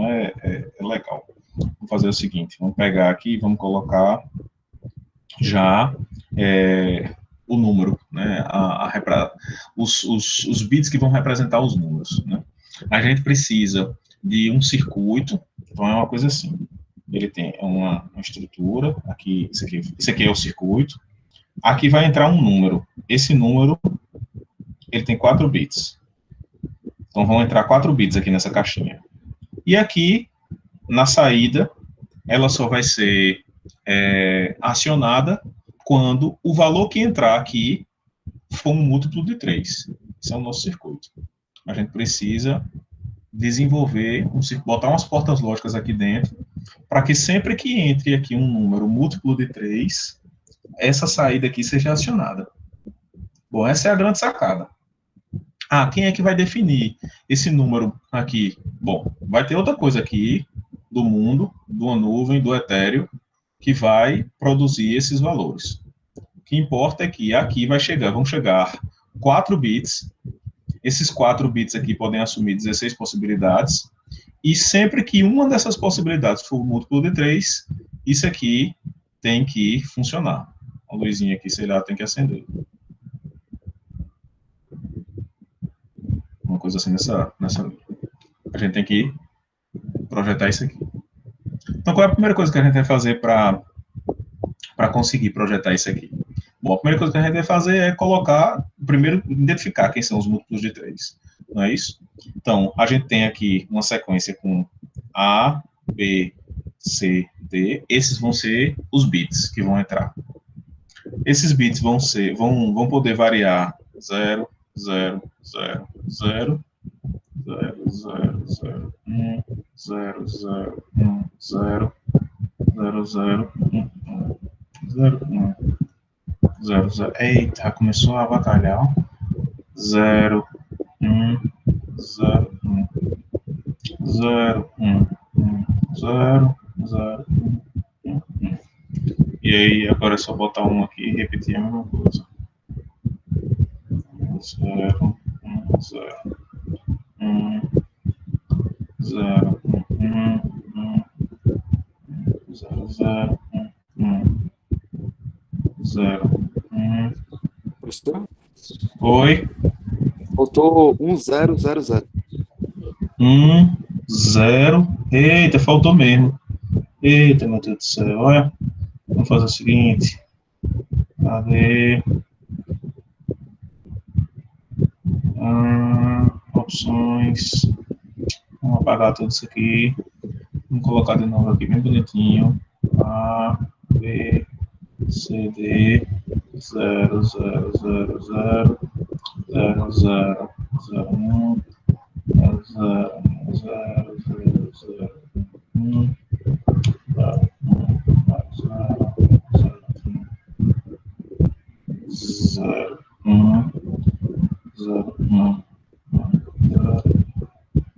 é legal. Vamos fazer o seguinte, vamos pegar aqui e vamos colocar já o número, né, os bits que vão representar os números, né? A gente precisa de um circuito, então é uma coisa assim, ele tem uma estrutura, aqui, esse aqui é o circuito, aqui vai entrar um número, esse número, ele tem 4 bits, então vão entrar 4 bits aqui nessa caixinha, e aqui, na saída, ela só vai ser acionada quando o valor que entrar aqui for um múltiplo de 3. Esse é o nosso circuito. A gente precisa desenvolver, botar umas portas lógicas aqui dentro, para que sempre que entre aqui um número múltiplo de 3, essa saída aqui seja acionada. Bom, essa é a grande sacada. Quem é que vai definir esse número aqui? Bom, vai ter outra coisa aqui do mundo, de uma nuvem, do etéreo, que vai produzir esses valores. O que importa é que aqui vão chegar 4 bits, esses 4 bits aqui podem assumir 16 possibilidades, e sempre que uma dessas possibilidades for múltiplo de 3, isso aqui tem que funcionar. A luzinha aqui, sei lá, tem que acender. Uma coisa assim nessa linha. A gente tem que projetar isso aqui. Então, qual é a primeira coisa que a gente vai fazer para para conseguir projetar isso aqui? Bom, a primeira coisa que a gente vai fazer é colocar, primeiro, identificar quem são os múltiplos de 3, não é isso? Então, a gente tem aqui uma sequência com A, B, C, D, esses vão ser os bits que vão entrar. Esses bits vão poder variar 0, 0, 0, 0, 0, 0, 0, 1, 0, 0, 1, 0, 0, 0, 1, 0, 1, 0, 0. Eita, começou a batalhar. 0, 1, 0, 1, 0, 1, 1, 0, 0, 1, 1. E aí, agora é só botar um aqui e repetir a mesma coisa. 0, 1, 0, 1, 0, 1, 1, 0, 0, 1, 0, 1. Gostou? Oi? Faltou 1000. 1, 0. Eita, faltou mesmo. Eita, meu Deus do céu. Olha, vamos fazer o seguinte. Cadê? Opções. Vamos apagar tudo isso aqui. Vamos colocar de novo aqui bem bonitinho. A, B, C, D, 0, 0, 0, 0, 0, 0, 0, 1, 0, 0, 0, 0, 0, 1, 0, 0, 1, 0,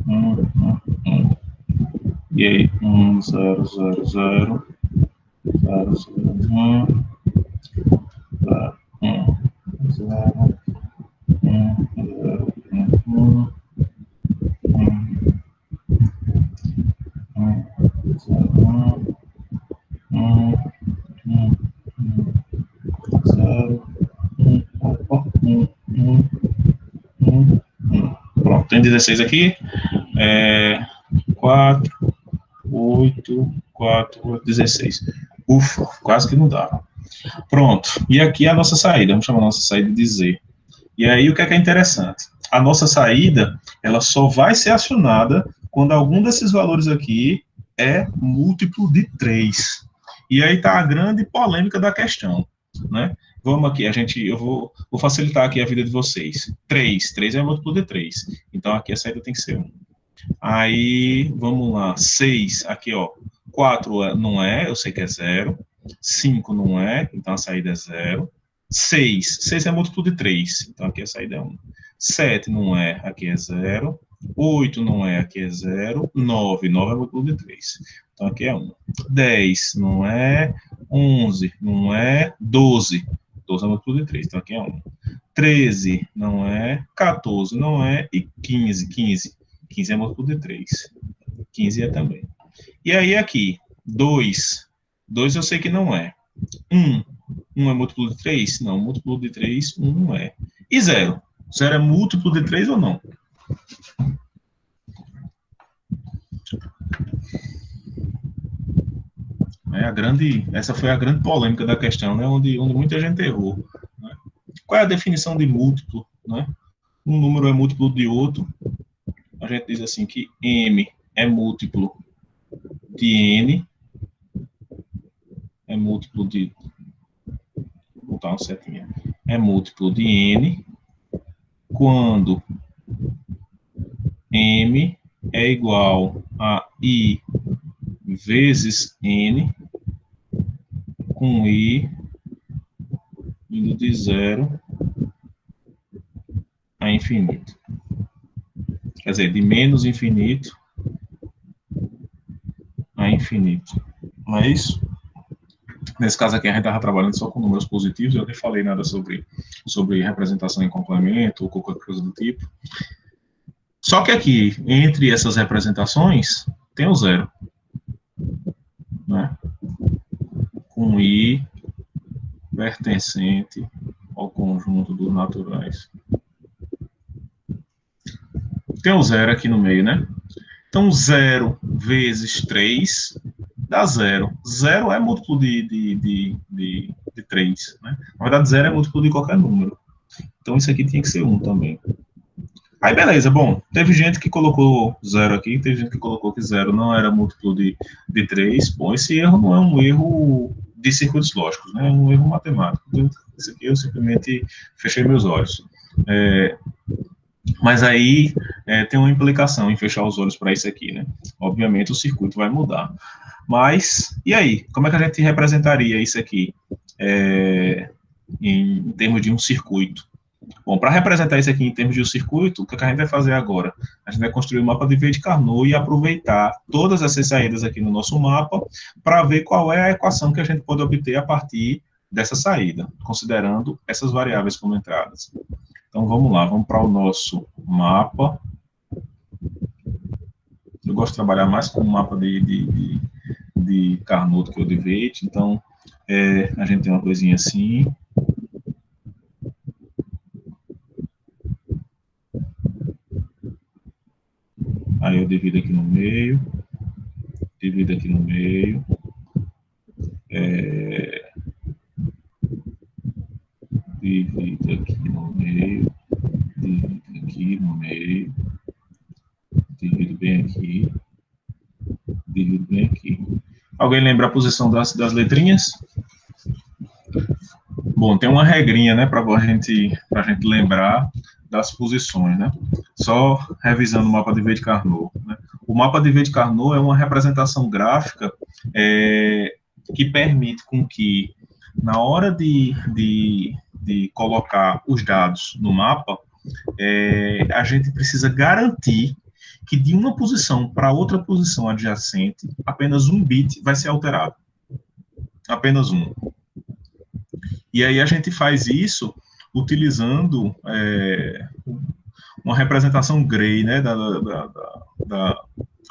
1, 1. E aí, 1, 0, 0, 0, 0, 0, 1, 0, 1, 0, 1, 0, 1, 1. Pronto, tem 16 aqui. 4, 8, 4, 8, 16. Ufa, quase que não dá. Pronto. E aqui a nossa saída. Vamos chamar a nossa saída de Z. E aí, o que é interessante? A nossa saída, ela só vai ser acionada quando algum desses valores aqui é múltiplo de 3. E aí está a grande polêmica da questão, né? Vamos aqui, eu vou facilitar aqui a vida de vocês. 3 é múltiplo de 3. Então, aqui a saída tem que ser 1. Aí, vamos lá, 6, aqui, ó. 4 não é, eu sei que é 0. 5 não é, então a saída é 0. 6 é múltiplo de 3, então aqui a saída é 1. 7 não é, aqui é 0. 8 não é, aqui é 0. 9 é múltiplo de 3, então aqui é 1. 10 não é, 11 não é, 12 é múltiplo de 3, então aqui é 1. 13 não é, 14 não é, e 15 é múltiplo de 3. 15 é também. E aí aqui, 2 eu sei que não é. 1 é múltiplo de 3? Não, múltiplo de 3, 1 não é. E 0? 0 é múltiplo de 3 ou não? Essa foi a grande polêmica da questão, né? Onde muita gente errou. Né? Qual é a definição de múltiplo? Né? Um número é múltiplo de outro. A gente diz assim que M é múltiplo de N, é múltiplo de... Vou botar uma setinha. É múltiplo de N quando M é igual a I vezes N, com I indo de 0 a infinito. Quer dizer, de menos infinito a infinito. Não é isso? Nesse caso aqui, a gente estava trabalhando só com números positivos, eu nem falei nada sobre representação em complemento ou qualquer coisa do tipo. Só que aqui, entre essas representações, tem o 0. Né? Com I pertencente ao conjunto dos naturais. Tem o 0 aqui no meio, né? Então, 0 vezes 3 dá zero. Zero é múltiplo de 3, né? Na verdade, zero é múltiplo de qualquer número. Então, isso aqui tinha que ser 1 também. Aí, beleza, bom, teve gente que colocou zero aqui, teve gente que colocou que zero não era múltiplo de 3. Bom, esse erro não é um erro de circuitos lógicos, né? É um erro matemático. Então, esse aqui eu simplesmente fechei meus olhos. Mas aí tem uma implicação em fechar os olhos para isso aqui, né? Obviamente o circuito vai mudar. Mas, e aí? Como é que a gente representaria isso aqui em termos de um circuito? Bom, para representar isso aqui em termos de um circuito, o que a gente vai fazer agora? A gente vai construir um mapa de Weie-Carnot e aproveitar todas essas saídas aqui no nosso mapa para ver qual é a equação que a gente pode obter a partir dessa saída, considerando essas variáveis como entradas. Então, vamos lá, vamos para o nosso mapa. Eu gosto de trabalhar mais com o mapa de Carnot do que o de Weie, então a gente tem uma coisinha assim. Aí eu divido aqui no meio, divido aqui no meio, divido aqui no meio, divido aqui no meio, divido bem aqui, divido bem aqui. Alguém lembra a posição das letrinhas? Bom, tem uma regrinha, né, para a gente lembrar das posições, né? Só revisando o mapa de Weie-Carnot, né? O mapa de Weie-Carnot é uma representação gráfica que permite com que, na hora de colocar os dados no mapa, a gente precisa garantir que de uma posição para outra posição adjacente, apenas um bit vai ser alterado. Apenas um. E aí a gente faz isso utilizando uma representação Gray, né,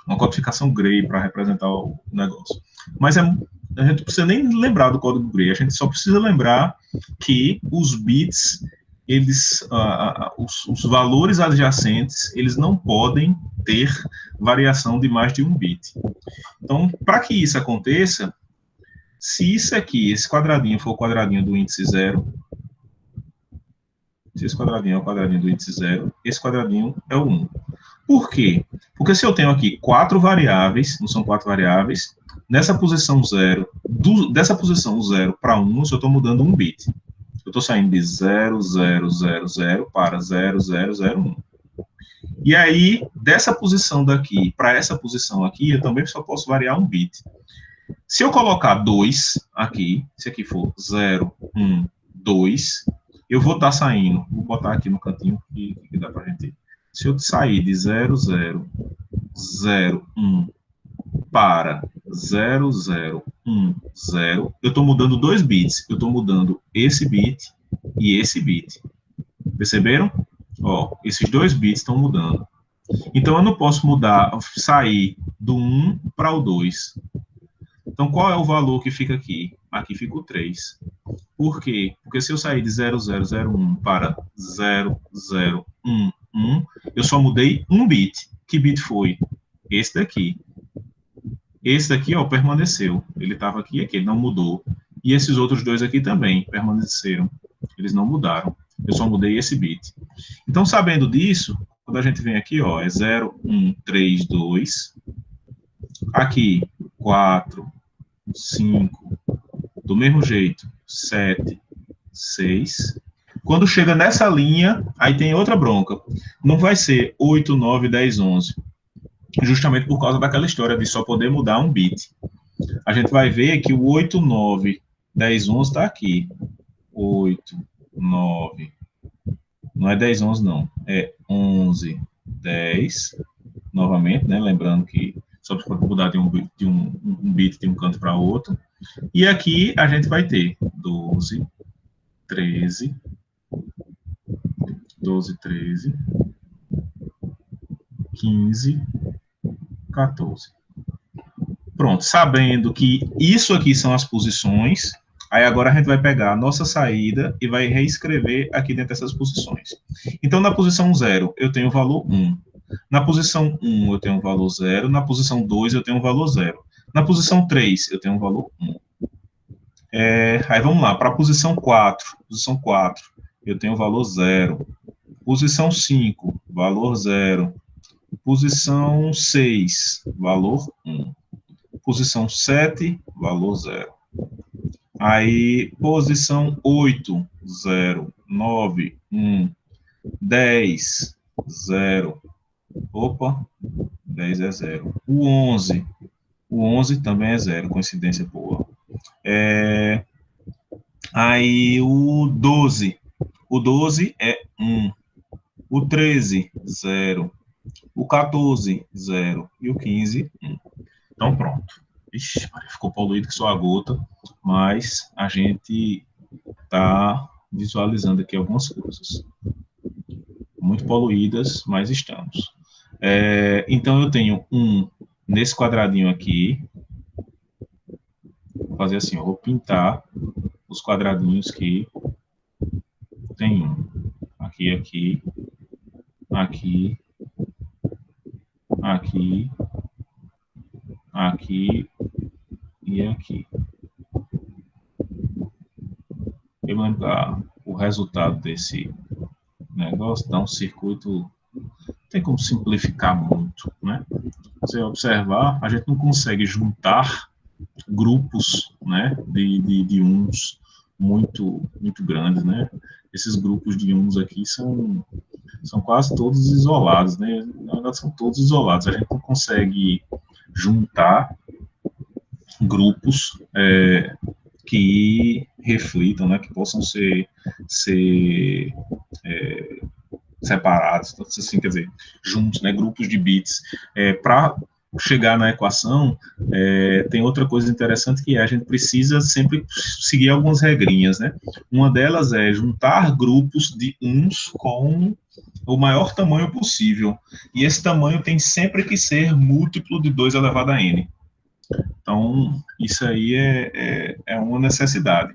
uma codificação Gray para representar o negócio. Mas a gente não precisa nem lembrar do código Gray, a gente só precisa lembrar que os bits, os valores adjacentes, eles não podem ter variação de mais de um bit. Então, para que isso aconteça, se isso aqui, esse quadradinho for o quadradinho do índice 0, se esse quadradinho é o quadradinho do índice 0, esse quadradinho é o 1. Por quê? Porque se eu tenho aqui 4 variáveis, não são 4 variáveis, nessa posição 0, dessa posição 0 para 1, eu só estou mudando um bit. Eu estou saindo de 0, 0, 0, 0 para 0, 0, 0, 1. E aí, dessa posição daqui para essa posição aqui, eu também só posso variar um bit. Se eu colocar 2 aqui, se aqui for 0, 1, 2, eu vou estar saindo, vou botar aqui no cantinho que dá pra gente. Se eu sair de 0, 0, 0, 1 para 0, 0, 1, 0, eu estou mudando 2 bits. Eu estou mudando esse bit e esse bit. Perceberam? Ó, esses 2 bits estão mudando. Então, eu não posso sair do 1 para o 2. Então, qual é o valor que fica aqui? Aqui fica o 3. Por quê? Porque se eu sair de 0001 para 0011, eu só mudei um bit. Que bit foi? Esse daqui. Esse daqui, ó, permaneceu. Ele estava aqui, aqui, ele não mudou. E esses outros dois aqui também permaneceram. Eles não mudaram. Eu só mudei esse bit. Então, sabendo disso, quando a gente vem aqui, ó, é 0, 1, 3, 2. Aqui, 4, 5, do mesmo jeito, 7, 6. Quando chega nessa linha, aí tem outra bronca. Não vai ser 8, 9, 10, 11. Justamente por causa daquela história de só poder mudar um bit. A gente vai ver que o 8, 9, 10, 11 está aqui. 8, 9, não é 10, 11 não, é 11, 10, novamente, né, lembrando que só pode mudar de um bit de um canto para outro. E aqui a gente vai ter 12, 13, 12, 13, 15, 14. Pronto, sabendo que isso aqui são as posições, aí agora a gente vai pegar a nossa saída e vai reescrever aqui dentro dessas posições. Então, na posição 0, eu tenho o valor 1. Na posição 1, eu tenho o valor 0. Na posição 2, eu tenho o valor 0. Na posição 3, eu tenho um valor 1. Aí vamos lá, para a posição 4, eu tenho o valor 0. Posição 5, valor 0. Posição 6, valor 1. Posição 7, valor 0. Aí, posição 8, 0. 9, 1. 10, 0. Opa, 10 é 0. O 11 também é 0, coincidência boa. Aí, o 12 é 1. O 13, 0. O 14, 0. E o 15, 1. Então, pronto. Ixi, ficou poluído que só a gota, mas a gente está visualizando aqui algumas coisas. Muito poluídas, mas estamos. Então, eu tenho 1 nesse quadradinho aqui. Vou fazer assim, eu vou pintar os quadradinhos que tem 1. Aqui, aqui, aqui, aqui, aqui e aqui. Eu vou lembrar o resultado desse negócio, dá um circuito, não tem como simplificar muito, né? Se você observar, a gente não consegue juntar grupos, né, de uns muito grandes, né? Esses grupos de uns aqui são quase todos isolados, né? Na verdade, são todos isolados. A gente não consegue juntar grupos que reflitam, né? Que possam ser separados, assim, quer dizer, juntos, né? Grupos de bits. Para chegar na equação, tem outra coisa interessante que a gente precisa sempre seguir algumas regrinhas, né? Uma delas é juntar grupos de uns com o maior tamanho possível. E esse tamanho tem sempre que ser múltiplo de 2 elevado a n. Então, isso aí é uma necessidade.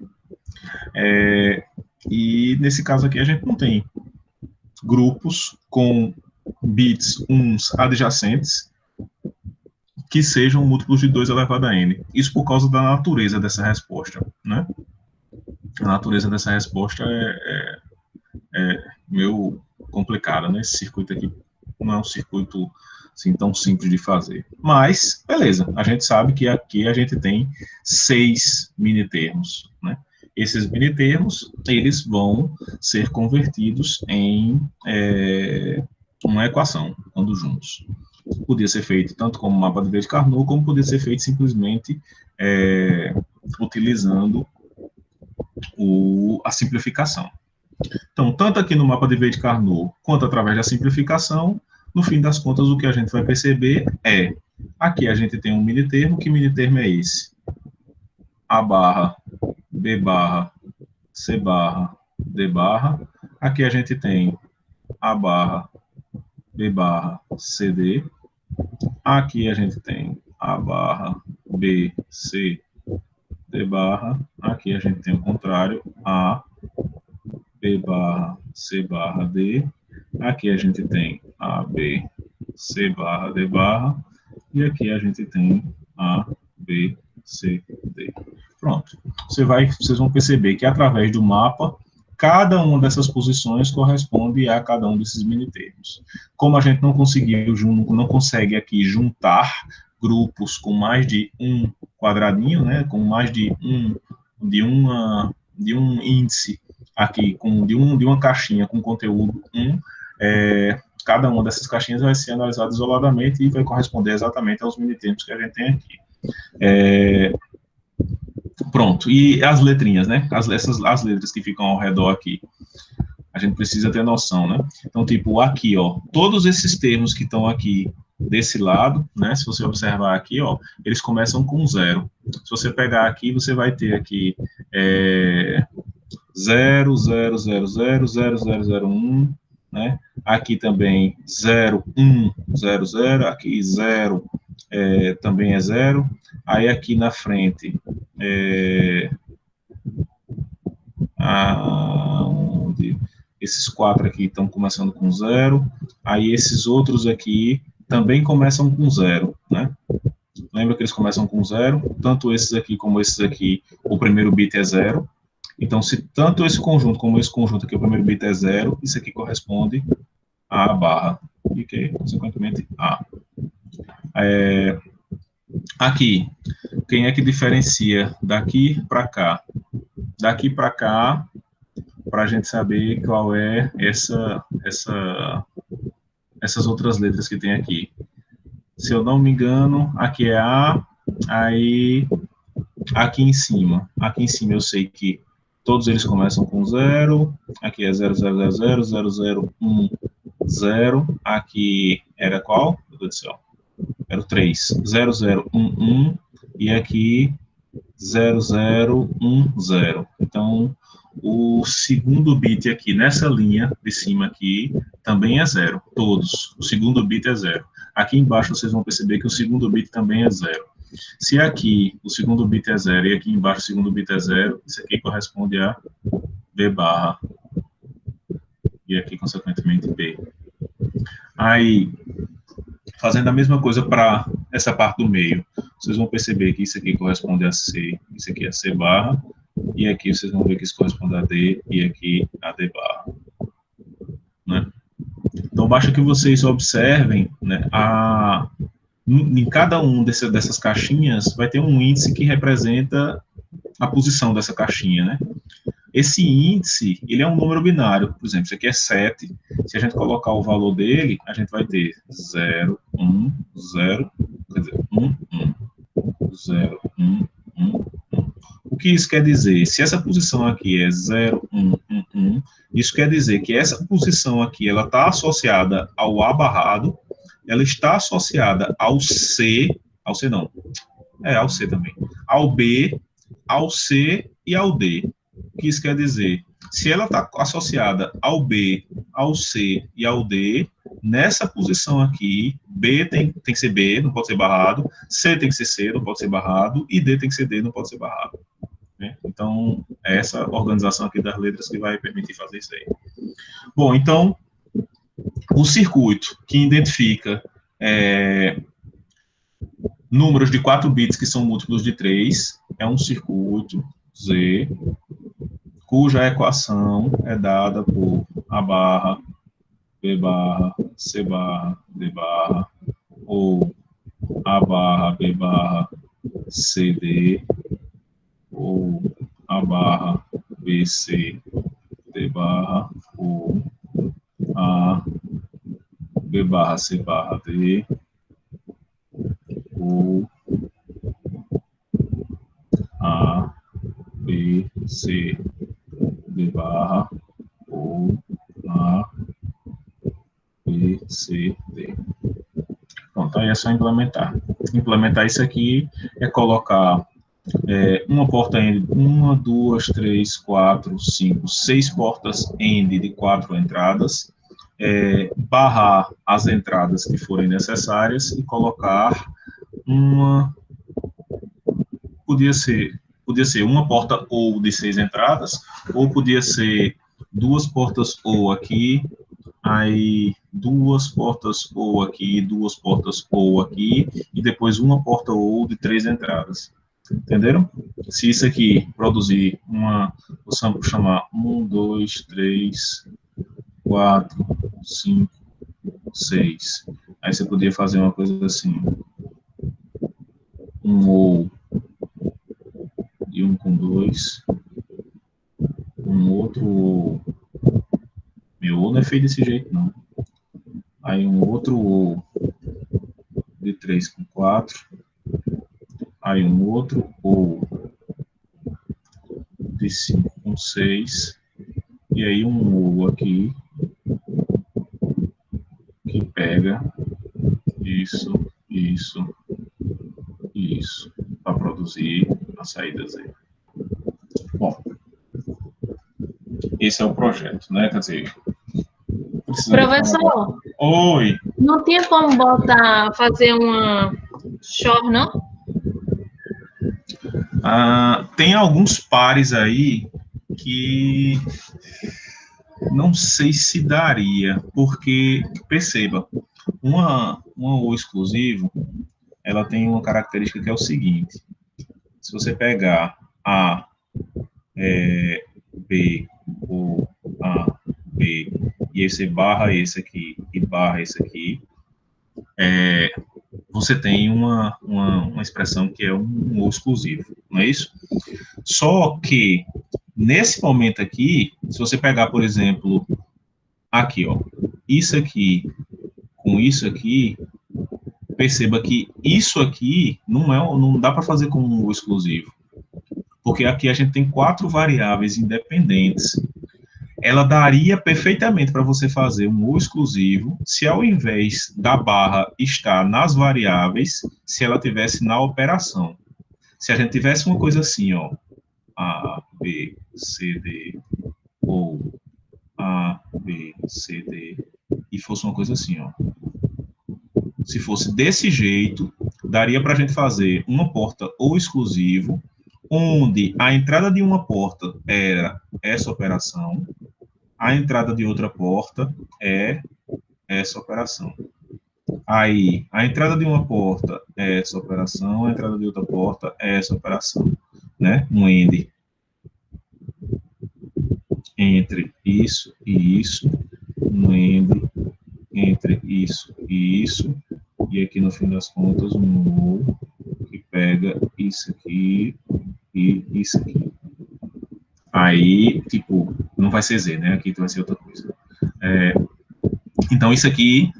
E nesse caso aqui a gente não tem grupos com bits uns adjacentes que sejam múltiplos de 2 elevado a n. Isso por causa da natureza dessa resposta, né? A natureza dessa resposta é meio complicada, né? Esse circuito aqui não é um circuito assim, tão simples de fazer. Mas, beleza, a gente sabe que aqui a gente tem 6 minitermos, né? Esses minitermos, eles vão ser convertidos em uma equação, quando juntos. Podia ser feito tanto como mapa de Carnot, como podia ser feito simplesmente utilizando a simplificação. Então, tanto aqui no mapa de Carnot, quanto através da simplificação, no fim das contas, o que a gente vai perceber aqui a gente tem um minitermo, que minitermo é esse? A barra, B barra, C barra, D barra. Aqui a gente tem A barra, B barra, CD. Aqui a gente tem A barra, B, C, D barra. Aqui a gente tem o contrário, A, B barra, C barra, D. Aqui a gente tem A, B, C barra, D barra. E aqui a gente tem A, B, C, D. Pronto. Vocês vão perceber que através do mapa, cada uma dessas posições corresponde a cada um desses minitermos. Como a gente não consegue aqui juntar grupos com mais de um quadradinho, né, com mais de um índice aqui, de uma caixinha com conteúdo 1, cada uma dessas caixinhas vai ser analisada isoladamente e vai corresponder exatamente aos minitermos que a gente tem aqui. Pronto, e as letrinhas, né? As letras que ficam ao redor aqui. A gente precisa ter noção, né? Então, tipo, aqui, ó, todos esses termos que estão aqui desse lado, né? Se você observar aqui, ó, eles começam com 0. Se você pegar aqui, você vai ter aqui 0, 0, 0, 0, 0, 0, 0, 1, né? Aqui também 0, 1, 0, 0, aqui 0 também é 0. Aí aqui na frente, esses 4 aqui estão começando com 0, aí esses outros aqui também começam com 0, né? Lembra que eles começam com 0? Tanto esses aqui como esses aqui, o primeiro bit é 0. Então, se tanto esse conjunto como esse conjunto aqui, o primeiro bit é 0, isso aqui corresponde a barra, e que, consequentemente, A. Aqui, quem é que diferencia daqui para cá? Daqui para cá, para a gente saber qual é essas outras letras que tem aqui. Se eu não me engano, aqui é A, aí aqui em cima eu sei que todos eles começam com 0, aqui é 0, 0, 0, 0, 0, 0, 1, 0, aqui era qual? Meu Deus do céu. Era o 3, 0, 0, 1, 1, e aqui 0, 0, 1, 0. Então, o segundo bit aqui, nessa linha de cima aqui, também é 0, todos. O segundo bit é 0. Aqui embaixo vocês vão perceber que o segundo bit também é 0. Se aqui o segundo bit é 0 e aqui embaixo o segundo bit é 0, isso aqui corresponde a B barra. E aqui, consequentemente, B. Aí, fazendo a mesma coisa para essa parte do meio, vocês vão perceber que isso aqui corresponde a C, isso aqui é C barra, e aqui vocês vão ver que isso corresponde a D, e aqui a D barra. Né? Então, basta que vocês observem, né, em cada um dessas caixinhas vai ter um índice que representa a posição dessa caixinha, né? Esse índice, ele é um número binário. Por exemplo, isso aqui é 7. Se a gente colocar o valor dele, a gente vai ter 0, 1, 0, quer dizer, 1, 1, 0, 1, 1, 1. O que isso quer dizer? Se essa posição aqui é 0, 1, 1, 1, isso quer dizer que essa posição aqui, ela está associada ao A barrado, ela está associada ao C não, ao C também, ao B, ao C e ao D. O que isso quer dizer? Se ela está associada ao B, ao C e ao D, nessa posição aqui, B tem que ser B, não pode ser barrado, C tem que ser C, não pode ser barrado, e D tem que ser D, não pode ser barrado. Né? Então, é essa organização aqui das letras que vai permitir fazer isso aí. Bom, então, o circuito que identifica números de 4 bits que são múltiplos de 3 é um circuito Z, cuja equação é dada por A barra, B barra, C barra, D barra, ou A barra, B barra, C, D, ou A barra, B, C, D barra, ou A, B barra, C barra, D, ou A, B, C, D barra, ou A, B, C, D. Pronto, aí é só implementar. Implementar isso aqui é colocar uma porta END, 1, 2, 3, 4, 5, 6 portas END de 4 entradas, barrar as entradas que forem necessárias e colocar podia ser uma porta OU de 6 entradas, ou podia ser 2 portas OU aqui, aí 2 portas OU aqui, 2 portas OU aqui, e depois uma porta OU de 3 entradas. Entenderam? Se isso aqui produzir vou chamar 1, 2, 3, 4, 5, 6. Aí você poderia fazer uma coisa assim. Um OU e um com 2. Um outro OU. Meu OU não é feito desse jeito, não. Aí um outro OU de 3 com 4. Aí um outro OU de 5 com 6. E aí um OU aqui que pega isso, isso e isso para produzir a saída Z. Bom, esse é o projeto, né? Quer dizer, professor, oi. Não tinha como fazer uma short, não? Tem alguns pares aí que não sei se daria, porque, perceba, uma OU exclusivo, ela tem uma característica que é o seguinte: se você pegar A, B, ou A, B, e aí você barra esse aqui e barra esse aqui, você tem uma expressão que é um ou exclusivo, não é isso? Só que, nesse momento aqui, se você pegar, por exemplo, aqui, ó, isso aqui com isso aqui, perceba que isso aqui não dá para fazer como um exclusivo, porque aqui a gente tem 4 variáveis independentes. Ela daria perfeitamente para você fazer um ou exclusivo se ao invés da barra estar nas variáveis, se ela tivesse na operação. Se a gente tivesse uma coisa assim, ó, A, B, C, D, ou A, B, C, D, e fosse uma coisa assim, ó. Se fosse desse jeito, daria para a gente fazer uma porta ou exclusivo, onde a entrada de uma porta era essa operação, a entrada de outra porta é essa operação. Aí, a entrada de uma porta é essa operação, a entrada de outra porta é essa operação, né? Um AND entre isso e isso, um AND entre isso e isso, e aqui no fim das contas um OR que pega isso aqui e isso aqui. Aí, tipo, não vai ser Z, né? Aqui vai ser outra coisa. Então, isso aqui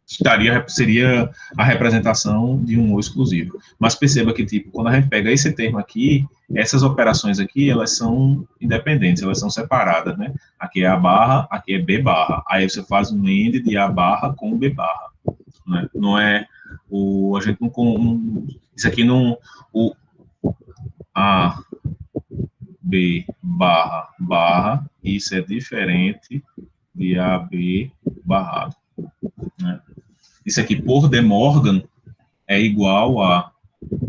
seria a representação de um OR exclusivo. Mas perceba que, tipo, quando a gente pega esse termo aqui, essas operações aqui, elas são independentes, elas são separadas, né? Aqui é A barra, aqui é B barra. Aí você faz um AND de A barra com B barra. Né? Não é a gente não, isso aqui não, o A, B, barra, barra, isso é diferente de AB barrado. Né? Isso aqui, por De Morgan, é igual a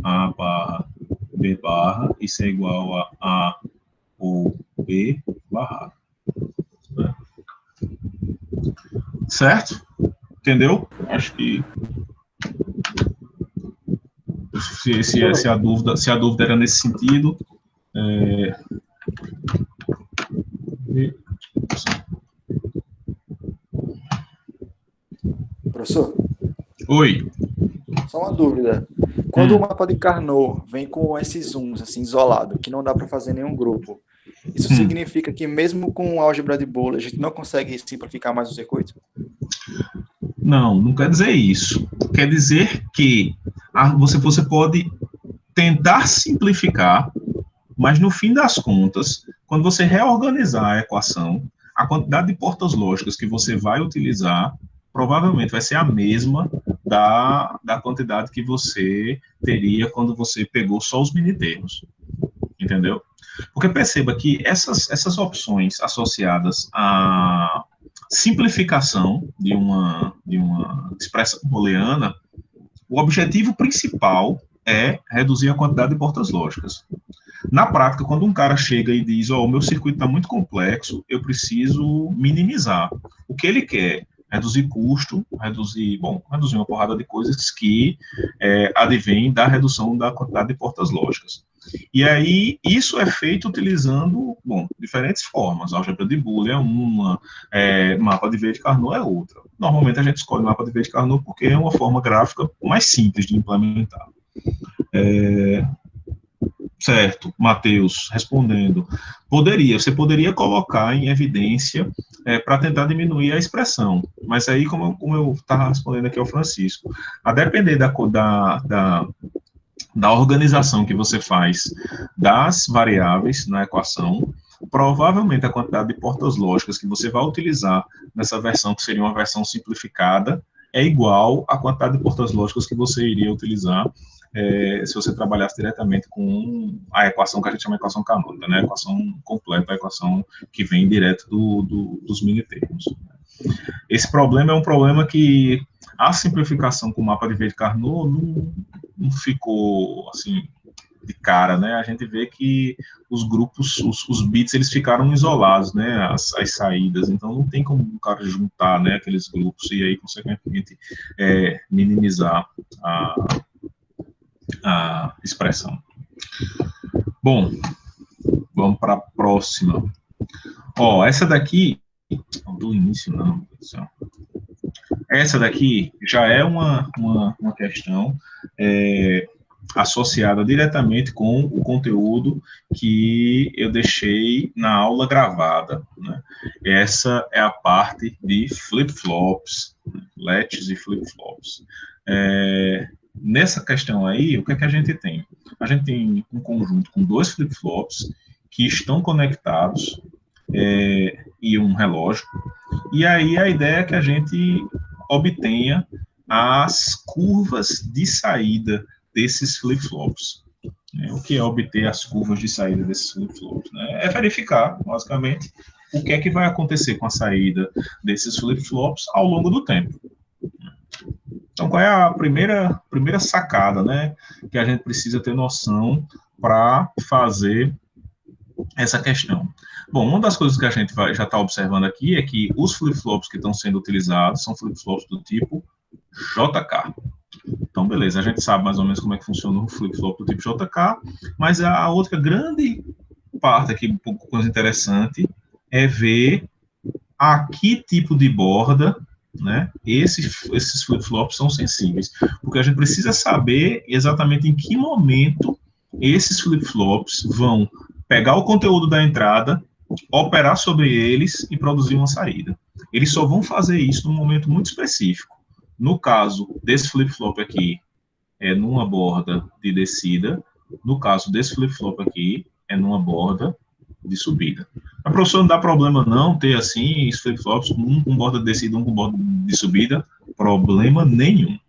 barra, B barra, isso é igual a ou B barrado. Né? Certo? Entendeu? Acho que se a dúvida era nesse sentido, Professor, Oi. só uma dúvida. Quando o mapa de Carnot vem com esses zooms assim, isolado, que não dá para fazer nenhum grupo, isso significa que mesmo com álgebra de Boole, a gente não consegue simplificar mais o circuito? Não quer dizer isso. Quer dizer que você pode tentar simplificar, mas no fim das contas, quando você reorganizar a equação, a quantidade de portas lógicas que você vai utilizar provavelmente vai ser a mesma da quantidade que você teria quando você pegou só os minitermos. Entendeu? Porque perceba que essas opções associadas à simplificação de uma expressão booleana, o objetivo principal é reduzir a quantidade de portas lógicas. Na prática, quando um cara chega e diz, o meu circuito está muito complexo, eu preciso minimizar. O que ele quer? Reduzir custo, reduzir uma porrada de coisas que advêm da redução da quantidade de portas lógicas. E aí, isso é feito utilizando, diferentes formas. Álgebra de Boole é uma, mapa de Weie-Carnot é outra. Normalmente a gente escolhe mapa de Weie-Carnot porque é uma forma gráfica mais simples de implementar. Certo, Matheus, respondendo. Você poderia colocar em evidência para tentar diminuir a expressão, mas aí, como eu estava respondendo aqui ao Francisco, a depender da organização que você faz das variáveis na equação, provavelmente a quantidade de portas lógicas que você vai utilizar nessa versão, que seria uma versão simplificada, é igual à quantidade de portas lógicas que você iria utilizar se você trabalhasse diretamente com a equação que a gente chama de equação canônica, né? A equação completa, a equação que vem direto dos minitermos. Esse problema é um problema que a simplificação com o mapa de Weie-Carnot não ficou, assim, de cara, né? A gente vê que os grupos, os bits, eles ficaram isolados, né? As saídas, então não tem como o cara juntar, né, aqueles grupos e aí, consequentemente, minimizar a expressão. Bom, vamos para a próxima. Ó, essa daqui, do início não, meu Deus do céu. Essa daqui já é uma questão associada diretamente com o conteúdo que eu deixei na aula gravada, né? Essa é a parte de flip-flops, latches e flip-flops. Nessa questão aí, o que é que a gente tem? A gente tem um conjunto com 2 flip-flops que estão conectados e um relógio, e aí a ideia é que a gente obtenha as curvas de saída desses flip-flops. O que é obter as curvas de saída desses flip-flops? É verificar, basicamente, o que é que vai acontecer com a saída desses flip-flops ao longo do tempo. Então, qual é a primeira sacada, né, que a gente precisa ter noção para fazer essa questão? Bom, uma das coisas que a gente já está observando aqui é que os flip-flops que estão sendo utilizados são flip-flops do tipo JK. Então, beleza, a gente sabe mais ou menos como é que funciona o flip-flop do tipo JK, mas a outra grande parte aqui, um pouco coisa interessante, é ver a que tipo de borda, né, esses flip-flops são sensíveis, porque a gente precisa saber exatamente em que momento esses flip-flops vão pegar o conteúdo da entrada, operar sobre eles e produzir uma saída. Eles só vão fazer isso num momento muito específico. No caso desse flip-flop aqui, é numa borda de descida. No caso desse flip-flop aqui, é numa borda de subida. A professor, não dá problema não ter assim, os flip-flops, um com borda de descida, um com borda de subida? Problema nenhum,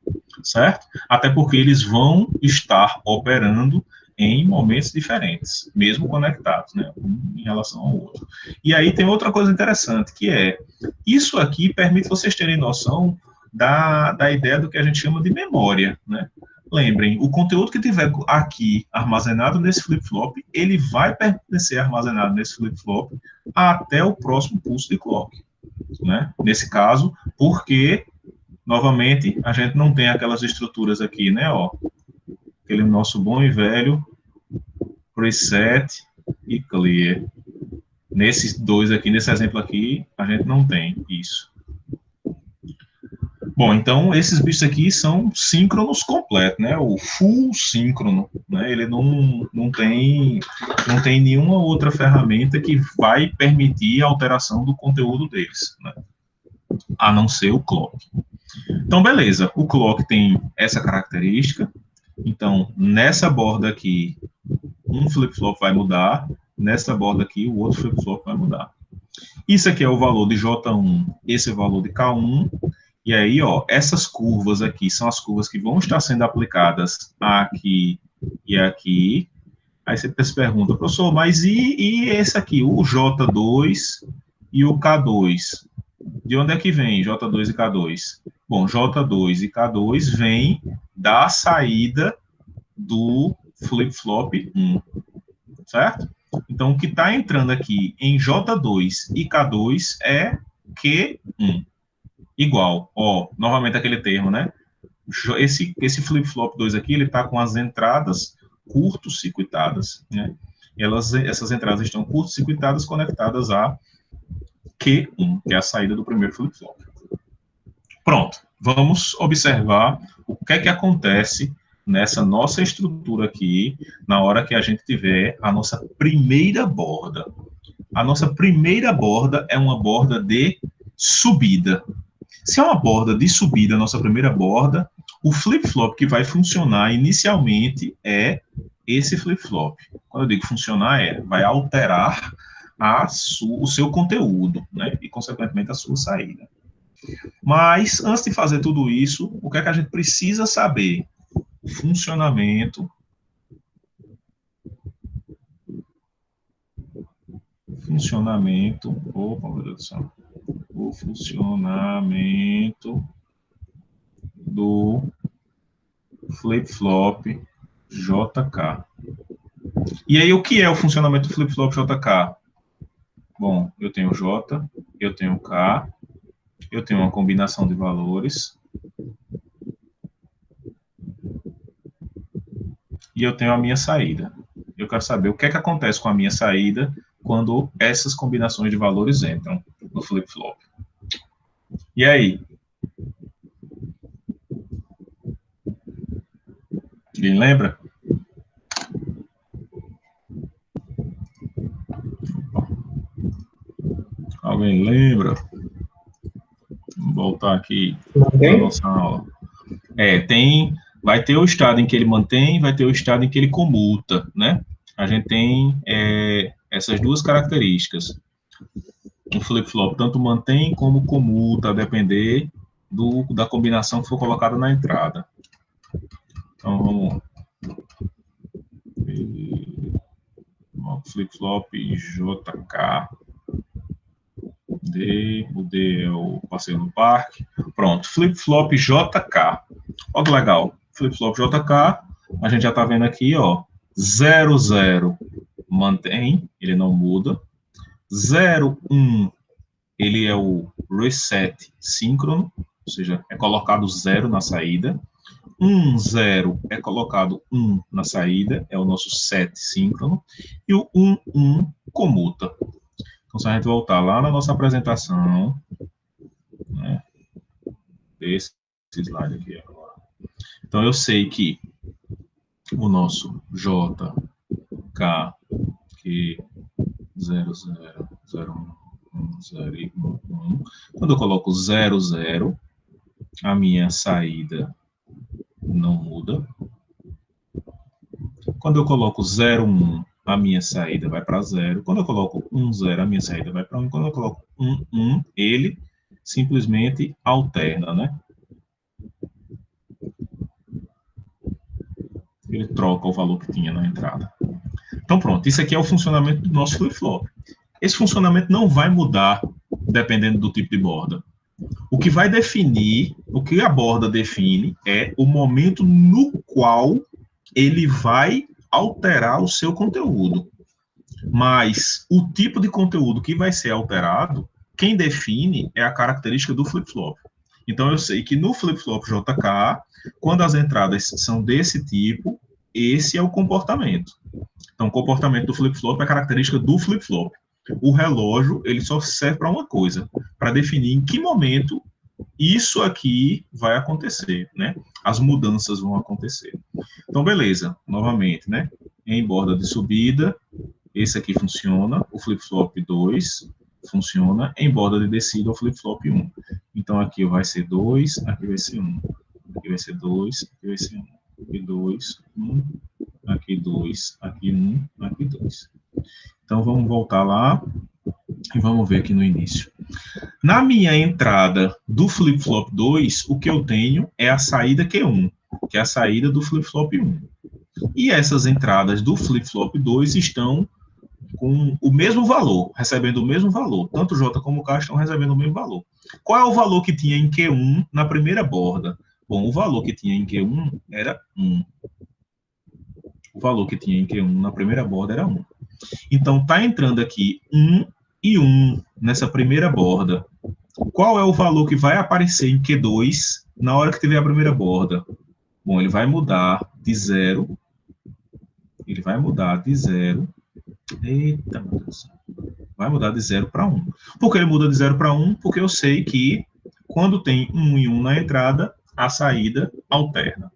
certo? Até porque eles vão estar operando em momentos diferentes, mesmo conectados, né, um em relação ao outro. E aí tem outra coisa interessante, que é, isso aqui permite vocês terem noção da ideia do que a gente chama de memória, né? Lembrem, o conteúdo que tiver aqui armazenado nesse flip-flop, ele vai permanecer armazenado nesse flip-flop até o próximo pulso de clock, né? Nesse caso, porque, novamente, a gente não tem aquelas estruturas aqui, né? Ó, aquele nosso bom e velho preset e clear. Nesses dois aqui, nesse exemplo aqui, a gente não tem isso. Bom, então esses bichos aqui são síncronos completos, né? O full síncrono, né? Ele não tem nenhuma outra ferramenta que vai permitir a alteração do conteúdo deles, né? A não ser o clock. Então, beleza. O clock tem essa característica. Então, nessa borda aqui, um flip-flop vai mudar. Nessa borda aqui, o outro flip-flop vai mudar. Isso aqui é o valor de J1, esse é o valor de K1. E aí, ó, essas curvas aqui são as curvas que vão estar sendo aplicadas aqui e aqui. Aí você se pergunta, professor, mas e esse aqui, o J2 e o K2? De onde é que vem J2 e K2? Bom, J2 e K2 vem da saída do flip-flop 1, certo? Então, o que está entrando aqui em J2 e K2 é Q1. Igual, ó, novamente aquele termo, né? Esse flip-flop 2 aqui, ele está com as entradas curto-circuitadas, né? Essas entradas estão curto-circuitadas conectadas a Q1, que é a saída do primeiro flip-flop. Pronto, vamos observar o que é que acontece nessa nossa estrutura aqui, na hora que a gente tiver a nossa primeira borda. A nossa primeira borda é uma borda de subida. Se é uma borda de subida, a nossa primeira borda, o flip-flop que vai funcionar inicialmente é esse flip-flop. Quando eu digo funcionar, vai alterar o seu conteúdo, né? E, consequentemente, a sua saída. Mas, antes de fazer tudo isso, o que é que a gente precisa saber? Funcionamento. Opa, meu Deus do céu. O funcionamento do flip-flop JK. E aí, o que é o funcionamento do flip-flop JK? Bom, eu tenho J, eu tenho K, eu tenho uma combinação de valores. e eu tenho a minha saída. Eu quero saber o que é que acontece com a minha saída quando essas combinações de valores entram no flip-flop. E aí? Alguém lembra? Alguém lembra? Vamos voltar aqui na nossa aula. Vai ter o estado em que ele mantém, vai ter o estado em que ele comuta, né? A gente tem essas duas características. O flip-flop tanto mantém como comuta, a depender da combinação que for colocada na entrada. Então, vamos... Flip-flop JK. O D é o passeio no parque. Pronto, flip-flop JK. Olha que legal. Flip-flop JK, a gente já está vendo aqui, ó, 0, 0 mantém, ele não muda. 0, 1, ele é o reset síncrono, ou seja, é colocado 0 na saída. 1, 0 é colocado 1 na saída, é o nosso set síncrono. E o 1, 1 comuta. Então, se a gente voltar lá na nossa apresentação, né, esse slide aqui agora. Então, eu sei que o nosso JK, que 0, 0, 0, 1, 0 e 1, 1. Quando eu coloco 0, 0, a minha saída não muda. Quando eu coloco 0, 1, a minha saída vai para 0. Quando eu coloco 1, 0, a minha saída vai para 1. Quando eu coloco 1, 1, ele simplesmente alterna, né? Ele troca o valor que tinha na entrada. Então, pronto. Isso aqui é o funcionamento do nosso flip-flop. Esse funcionamento não vai mudar dependendo do tipo de borda. O que vai definir, o que a borda define é o momento no qual ele vai alterar o seu conteúdo. Mas o tipo de conteúdo que vai ser alterado, quem define é a característica do flip-flop. Então, eu sei que no flip-flop JK, quando as entradas são desse tipo, esse é o comportamento. Então, o comportamento do flip-flop é a característica do flip-flop. O relógio, ele só serve para uma coisa, para definir em que momento isso aqui vai acontecer, né? As mudanças vão acontecer. Então, beleza, novamente, né? Em borda de subida, esse aqui funciona, o flip-flop 2 funciona, em borda de descida, o flip-flop 1. Então, aqui vai ser 2, aqui vai ser 1. Aqui vai ser 2, aqui vai ser 1. Aqui 2, 1, aqui 2, aqui 1, aqui 2. Então, vamos voltar lá e vamos ver aqui no início. Na minha entrada do flip-flop 2, o que eu tenho é a saída Q1, que é a saída do flip-flop 1. E essas entradas do flip-flop 2 estão com o mesmo valor, recebendo o mesmo valor. Tanto J como K estão recebendo o mesmo valor. Qual é o valor que tinha em Q1 na primeira borda? Bom, o valor que tinha em Q1 era 1. O valor que tinha em Q1 na primeira borda era 1. Então, está entrando aqui 1 e 1 nessa primeira borda. Qual é o valor que vai aparecer em Q2 na hora que tiver a primeira borda? Bom, ele vai mudar de 0. Ele vai mudar de 0. Eita, meu Deus. Vai mudar de 0 para 1. Por que ele muda de 0 para 1? Porque eu sei que quando tem 1 e 1 na entrada, a saída alterna.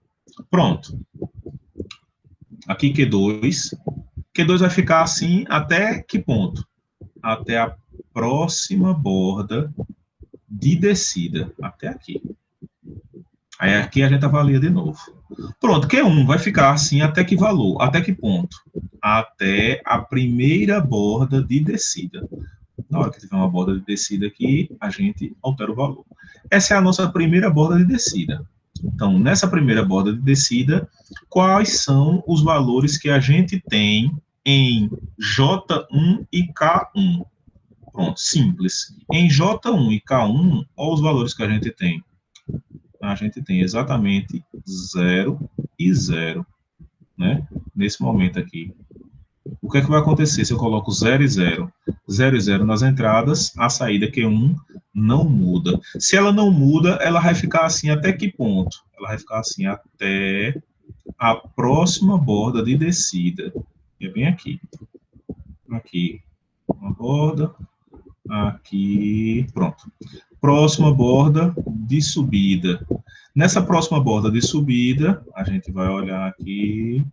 Pronto. Aqui Q2. Q2 vai ficar assim até que ponto? Até a próxima borda de descida. Até aqui. Aí aqui a gente avalia de novo. Pronto, Q1 vai ficar assim até que valor? Até que ponto? Até a primeira borda de descida. Na hora que tiver uma borda de descida aqui, a gente altera o valor. Essa é a nossa primeira borda de descida. Então, nessa primeira borda de descida, quais são os valores que a gente tem em J1 e K1? Pronto, simples. Em J1 e K1, olha os valores que a gente tem. A gente tem exatamente 0 e 0, né? Nesse momento aqui. O que é que vai acontecer se eu coloco 0 e 0? 0 e 0 nas entradas, a saída Q1 não muda. Se ela não muda, ela vai ficar assim até que ponto? Ela vai ficar assim até a próxima borda de descida. É bem aqui. Aqui, uma borda. Aqui, pronto. Próxima borda de subida. Nessa próxima borda de subida, a gente vai olhar aqui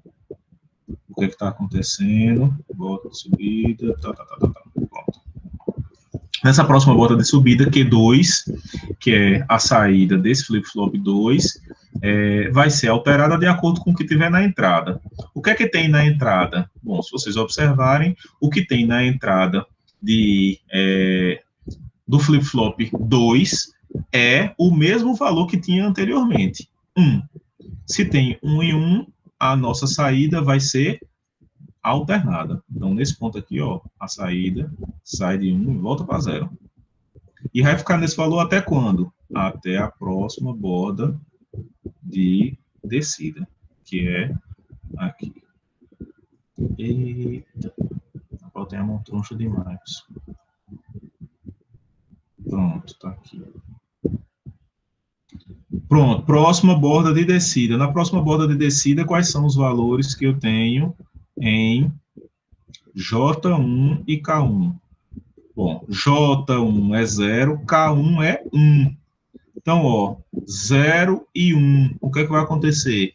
o que está acontecendo. Borda de subida, pronto. Nessa próxima borda de subida, Q2, que é a saída desse flip-flop 2, vai ser alterada de acordo com o que tiver na entrada. O que é que tem na entrada? Bom, se vocês observarem, o que tem na entrada do flip-flop 2 é o mesmo valor que tinha anteriormente, 1. Se tem 1 e 1, a nossa saída vai ser alternada. Então, nesse ponto aqui, ó, a saída sai de 1 e volta para 0. E vai ficar nesse valor até quando? Até a próxima borda de descida, que é aqui. Eita, botei a mão troncha demais. Pronto, tá aqui. Pronto, próxima borda de descida. Na próxima borda de descida, quais são os valores que eu tenho em J1 e K1? Bom, J1 é 0, K1 é 1. Então, ó, 0 e 1. O que é que vai acontecer?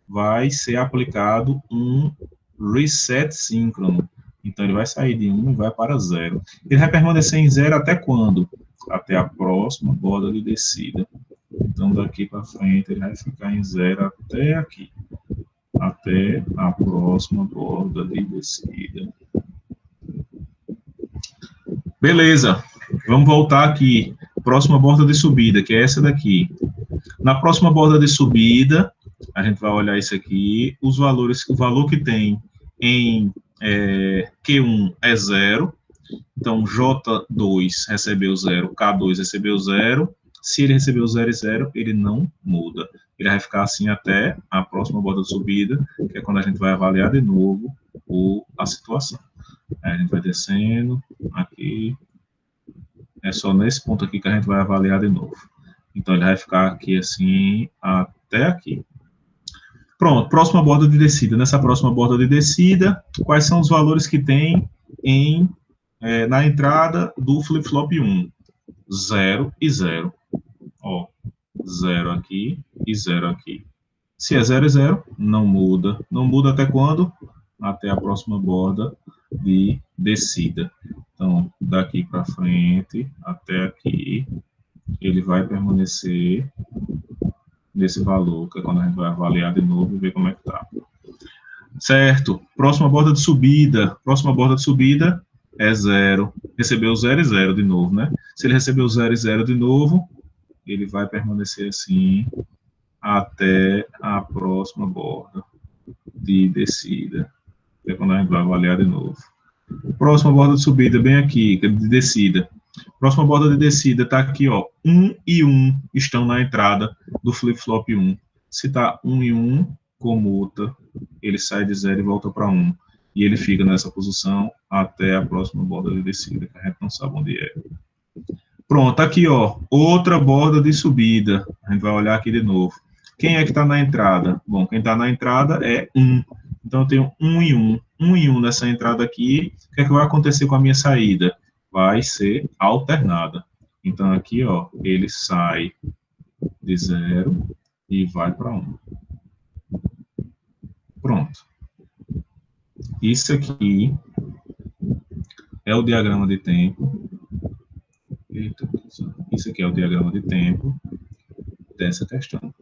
Vai ser aplicado um reset síncrono. Então, ele vai sair de 1 e vai para 0. Ele vai permanecer em 0 até quando? Até a próxima borda de descida. Então, daqui para frente, ele vai ficar em 0 até aqui. Até a próxima borda de descida. Beleza. Vamos voltar aqui. Próxima borda de subida, que é essa daqui. Na próxima borda de subida, a gente vai olhar isso aqui. Os valores, o valor que tem em Q1 é 0. Então, J2 recebeu 0, K2 recebeu 0. Se ele recebeu 0 e 0, ele não muda. Ele vai ficar assim até a próxima borda de subida, que é quando a gente vai avaliar de novo a situação. Aí a gente vai descendo aqui. É só nesse ponto aqui que a gente vai avaliar de novo. Então, ele vai ficar aqui assim até aqui. Pronto, próxima borda de descida. Nessa próxima borda de descida, quais são os valores que tem na entrada do flip-flop 1? 0 e 0. Ó, 0 aqui e 0 aqui. Se é 0 e 0, não muda. Não muda até quando? Até a próxima borda de descida. Então, daqui para frente, até aqui, ele vai permanecer nesse valor, que é quando a gente vai avaliar de novo e ver como é que tá. Certo. Próxima borda de subida. Próxima borda de subida é 0. Recebeu 0 e 0 de novo, né? Se ele recebeu 0 e 0 de novo, ele vai permanecer assim até a próxima borda de descida, que é quando a gente vai avaliar de novo. Próxima borda de subida, bem aqui, de descida. Próxima borda de descida está aqui, ó. 1 e 1 estão na entrada do flip-flop 1. Se está 1 e 1, comuta, ele sai de 0 e volta para 1. E ele fica nessa posição até a próxima borda de descida, que a gente não sabe onde é. Pronto, aqui, ó, outra borda de subida. A gente vai olhar aqui de novo. Quem é que está na entrada? Bom, quem está na entrada é 1. Então, eu tenho 1 e 1. 1 e 1 nessa entrada aqui. O que é que vai acontecer com a minha saída? Vai ser alternada. Então, aqui, ó, ele sai de 0 e vai para 1. Pronto. Isso aqui é o diagrama de tempo. Eita, isso aqui é o diagrama de tempo dessa questão.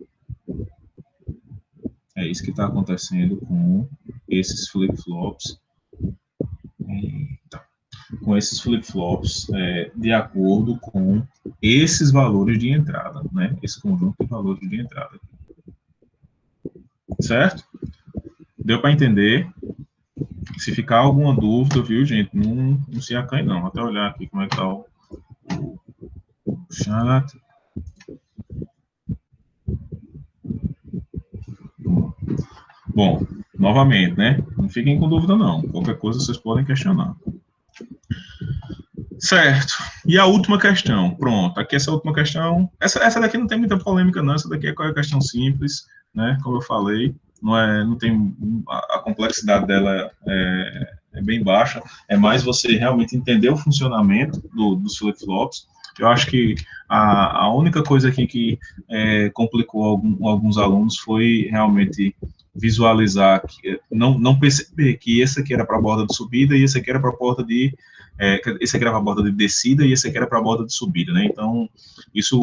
É isso que está acontecendo com esses flip-flops. Com esses flip-flops de acordo com esses valores de entrada, né? Esse conjunto de valores de entrada. Certo? Deu para entender? Se ficar alguma dúvida, viu, gente? Não se acanhe, não. Até olhar aqui como é que está o chat. Bom, novamente, né? Não fiquem com dúvida, não. Qualquer coisa vocês podem questionar. Certo. E a última questão. Pronto. Aqui essa última questão. Essa daqui não tem muita polêmica, não. Essa daqui é questão simples, né? Como eu falei. não tem, a complexidade dela é bem baixa, é mais você realmente entender o funcionamento dos flip-flops. Eu acho que a única coisa aqui que complicou alguns alunos foi realmente visualizar, não perceber que esse aqui era para a borda de subida e esse aqui era para a borda de esse aqui era para a borda de descida e esse aqui era para a borda de subida, né? Então, isso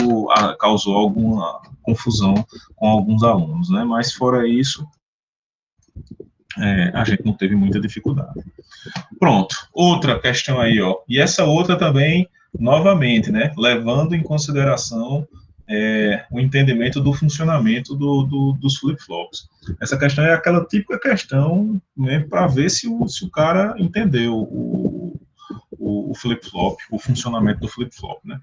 causou alguma confusão com alguns alunos, né? Mas fora isso, a gente não teve muita dificuldade. Pronto, outra questão aí, ó. E essa outra também, novamente, né? Levando em consideração o entendimento do funcionamento dos flip-flops. Essa questão é aquela típica questão, né, para ver se o cara entendeu o flip-flop, o funcionamento do flip-flop, né?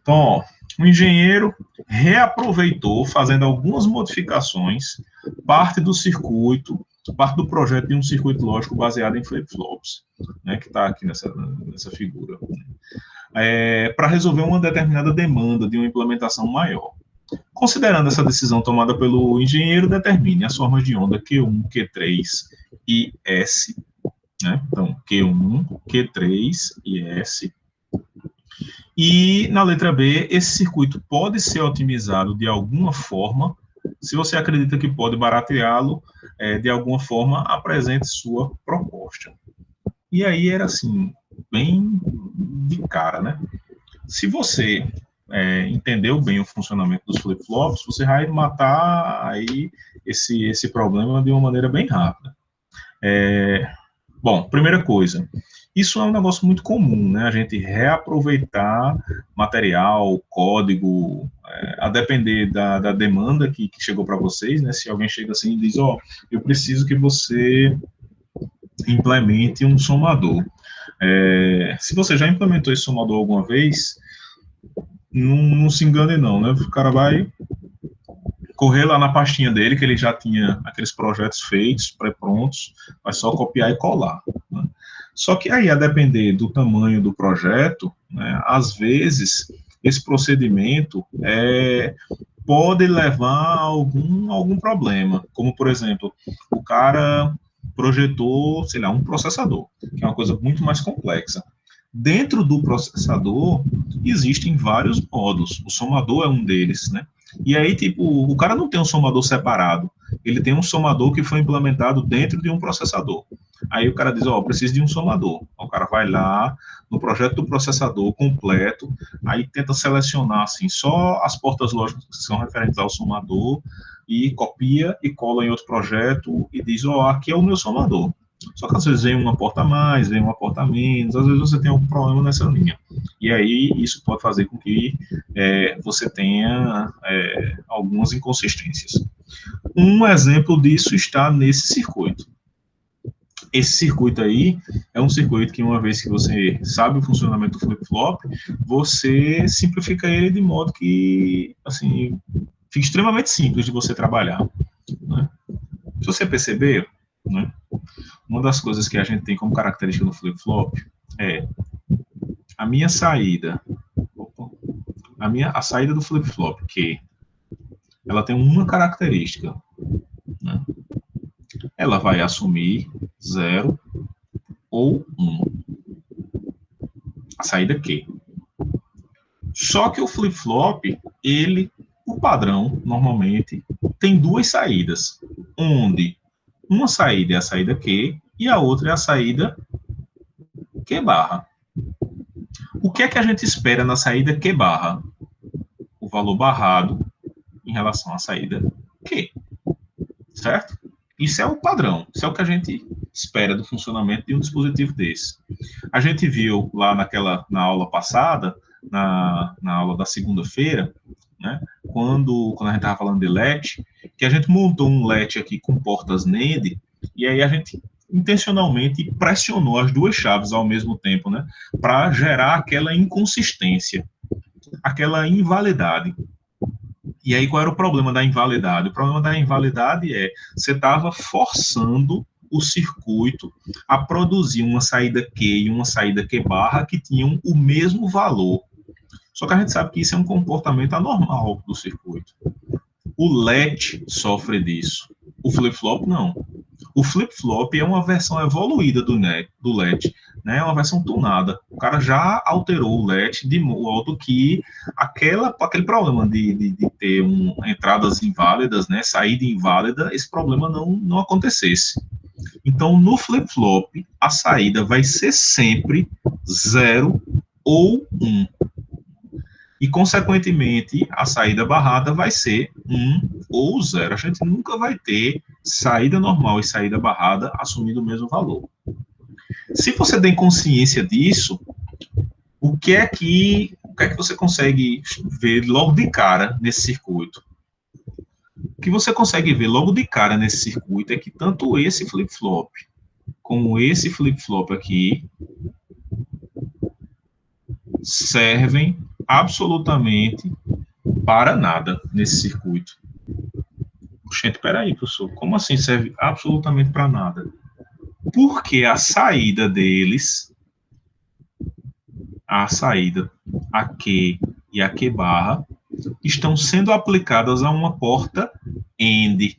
Então, ó, o engenheiro reaproveitou, fazendo algumas modificações, parte do circuito, parte do projeto de um circuito lógico baseado em flip-flops, né, que está aqui nessa figura, para resolver uma determinada demanda de uma implementação maior. Considerando essa decisão tomada pelo engenheiro, determine as formas de onda Q1, Q3 e S, né? Então, Q1, Q3 e S. E na letra B, esse circuito pode ser otimizado de alguma forma. Se você acredita que pode barateá-lo, de alguma forma, apresente sua proposta. E aí era assim, bem de cara, né? Se você entendeu bem o funcionamento dos flip-flops, você vai matar aí esse problema de uma maneira bem rápida. Bom, primeira coisa, isso é um negócio muito comum, né? A gente reaproveitar material, código, a depender da demanda que chegou para vocês, né? Se alguém chega assim e diz, ó, eu preciso que você implemente um somador. Se você já implementou esse somador alguma vez, não se engane não, né? O cara vai correr lá na pastinha dele, que ele já tinha aqueles projetos feitos, pré-prontos, vai só copiar e colar, né? Só que aí, a depender do tamanho do projeto, né, às vezes, esse procedimento pode levar a algum problema, como, por exemplo, o cara projetou, sei lá, um processador, que é uma coisa muito mais complexa. Dentro do processador, existem vários módulos, o somador é um deles, né? E aí, tipo, o cara não tem um somador separado, ele tem um somador que foi implementado dentro de um processador. Aí o cara diz, ó, preciso de um somador. O cara vai lá no projeto do processador completo, aí tenta selecionar, assim, só as portas lógicas que são referentes ao somador, e copia e cola em outro projeto e diz, ó, aqui é o meu somador. Só que às vezes vem uma porta a mais, vem uma porta a menos, às vezes você tem algum problema nessa linha. E aí isso pode fazer com que você tenha algumas inconsistências. Um exemplo disso está nesse circuito. Esse circuito aí é um circuito que, uma vez que você sabe o funcionamento do flip-flop, você simplifica ele de modo que, assim, fica extremamente simples de você trabalhar, né? Se você perceber, né, uma das coisas que a gente tem como característica no flip-flop é a minha saída, a saída do flip-flop, que ela tem uma característica, né? Ela vai assumir 0 ou 1. A saída Q. Só que o flip-flop, ele, o padrão, normalmente, tem duas saídas, onde uma saída é a saída Q e a outra é a saída Q barra. O que é que a gente espera na saída Q barra? O valor barrado em relação à saída Q. Certo? Isso é o padrão, isso é o que a gente espera do funcionamento de um dispositivo desse. A gente viu lá na aula passada, na aula da segunda-feira, né, quando a gente estava falando de LET, que a gente montou um LET aqui com portas NAND, e aí a gente intencionalmente pressionou as duas chaves ao mesmo tempo, né, para gerar aquela inconsistência, aquela invalidade. E aí, qual era o problema da invalidade? O problema da invalidade você estava forçando o circuito a produzir uma saída Q e uma saída Q barra que tinham o mesmo valor. Só que a gente sabe que isso é um comportamento anormal do circuito. O LET sofre disso. O O flip-flop, não. O flip-flop é uma versão evoluída do LED, né? É uma versão tunada. O cara já alterou o LED de modo que aquele problema de ter entradas inválidas, né? Saída inválida, esse problema não acontecesse. Então, no flip-flop, a saída vai ser sempre 0 ou 1. E, consequentemente, a saída barrada vai ser 1 ou 0. A gente nunca vai ter saída normal e saída barrada assumindo o mesmo valor. Se você tem consciência disso, o que é que você consegue ver logo de cara nesse circuito? O que você consegue ver logo de cara nesse circuito é que tanto esse flip-flop como esse flip-flop aqui servem absolutamente para nada nesse circuito. Gente, peraí, professor, como assim serve absolutamente para nada? Porque a saída deles, a saída AQ e AQ barra, estão sendo aplicadas a uma porta AND.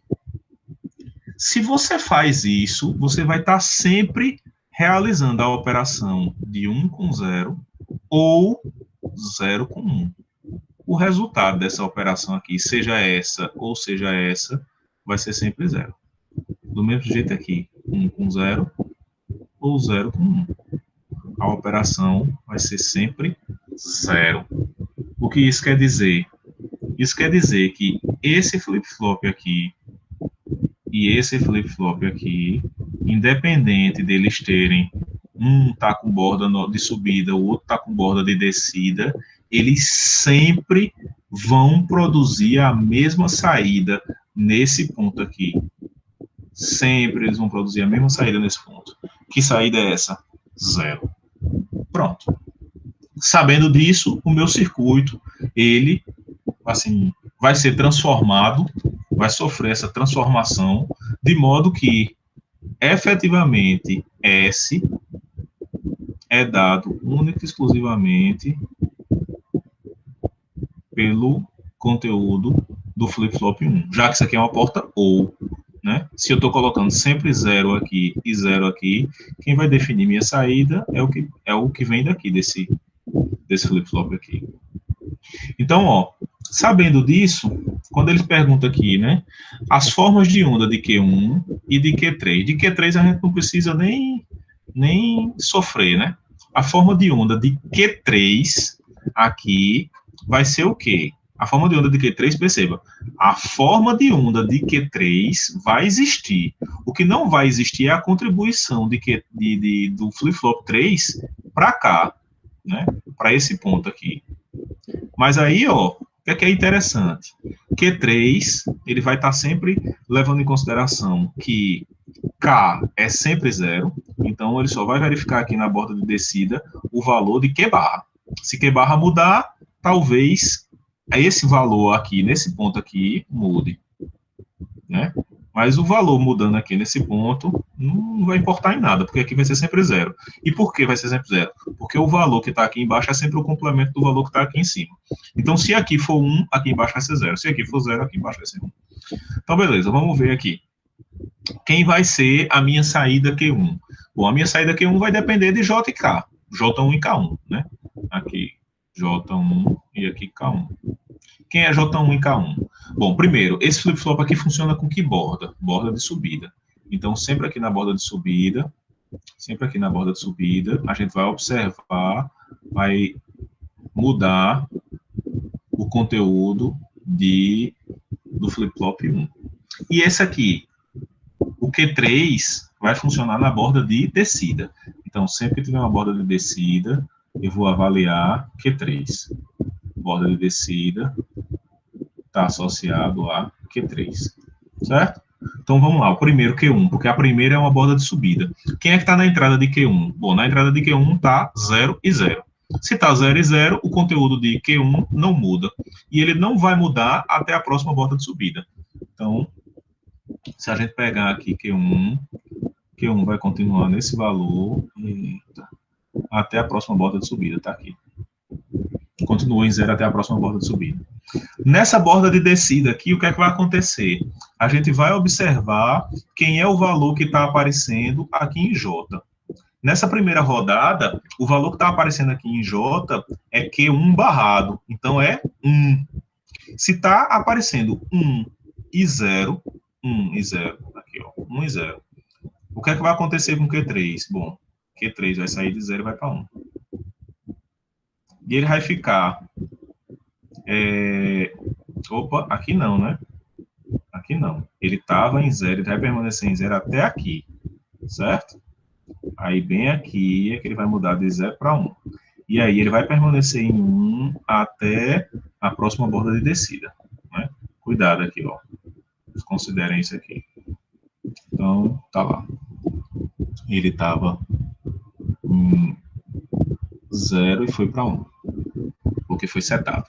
Se você faz isso, você vai estar sempre realizando a operação de 1 com 0 ou 0 com 1. O resultado dessa operação aqui, seja essa ou seja essa, vai ser sempre 0. Do mesmo jeito aqui, 1 com 0 ou 0 com 1. A operação vai ser sempre 0. O que isso quer dizer? Isso quer dizer que esse flip-flop aqui e esse flip-flop aqui, independente deles terem, um tá com borda de subida, o outro tá com borda de descida, eles sempre vão produzir a mesma saída nesse ponto aqui. Sempre eles vão produzir a mesma saída nesse ponto. Que saída é essa? 0. Pronto. Sabendo disso, o meu circuito, ele, assim, vai ser transformado, vai sofrer essa transformação, de modo que, efetivamente, S é dado única e exclusivamente pelo conteúdo do flip-flop 1, já que isso aqui é uma porta OU, né? Se eu estou colocando sempre 0 aqui e 0 aqui, quem vai definir minha saída é o que vem daqui, desse flip-flop aqui. Então, ó, sabendo disso, quando eles perguntam aqui, né, as formas de onda de Q1 e de Q3. De Q3 a gente não precisa nem sofrer, né? A forma de onda de Q3 aqui vai ser o quê? A forma de onda de Q3, perceba, a forma de onda de Q3 vai existir. O que não vai existir é a contribuição do flip-flop 3 para cá, né? Para esse ponto aqui. Mas aí, ó, o que é interessante? Q3, ele vai estar sempre levando em consideração que K é sempre 0, então ele só vai verificar aqui na borda de descida o valor de Q barra. Se Q barra mudar, talvez esse valor aqui, nesse ponto aqui, mude, né? Mas o valor mudando aqui nesse ponto não vai importar em nada, porque aqui vai ser sempre 0. E por que vai ser sempre 0? Porque o valor que está aqui embaixo é sempre o complemento do valor que está aqui em cima. Então, se aqui for 1, aqui embaixo vai ser 0. Se aqui for 0, aqui embaixo vai ser 1. Então, beleza, vamos ver aqui. Quem vai ser a minha saída Q1? Bom, a minha saída Q1 vai depender de J e K. J1 e K1, né? Aqui, J1 e aqui K1. Quem é J1 e K1? Bom, primeiro, esse flip-flop aqui funciona com que borda? Borda de subida. Então, sempre aqui na borda de subida, a gente vai observar, vai mudar o conteúdo do flip-flop 1. E esse aqui, o Q3, vai funcionar na borda de descida. Então, sempre que tiver uma borda de descida, eu vou avaliar Q3. Borda de descida está associado a Q3, certo? Então, vamos lá, o primeiro Q1, porque a primeira é uma borda de subida. Quem é que está na entrada de Q1? Bom, na entrada de Q1 está 0 e 0. Se está 0 e 0, o conteúdo de Q1 não muda. E ele não vai mudar até a próxima borda de subida. Então, se a gente pegar aqui Q1 vai continuar nesse valor até a próxima borda de subida, está aqui. Continua em 0 até a próxima borda de subida. Nessa borda de descida aqui, o que é que vai acontecer? a gente vai observar quem é o valor que está aparecendo aqui em J. Nessa primeira rodada, o valor que está aparecendo aqui em J é Q1 barrado, então é 1. Se está aparecendo 1 e 0, 1 e 0, aqui ó, 1 e 0, o que é que vai acontecer com Q3? Bom, Q3 vai sair de 0 e vai para 1. E ele vai ficar... Opa, aqui não, né? Aqui não. Ele estava em 0, ele vai permanecer em 0 até aqui, certo? Aí, bem aqui, é que ele vai mudar de 0 para 1. E aí, ele vai permanecer em 1 até a próxima borda de descida, né? Cuidado aqui, ó. Considerem isso aqui. Então, tá lá. Ele estava em 0 e foi para 1, porque foi setado.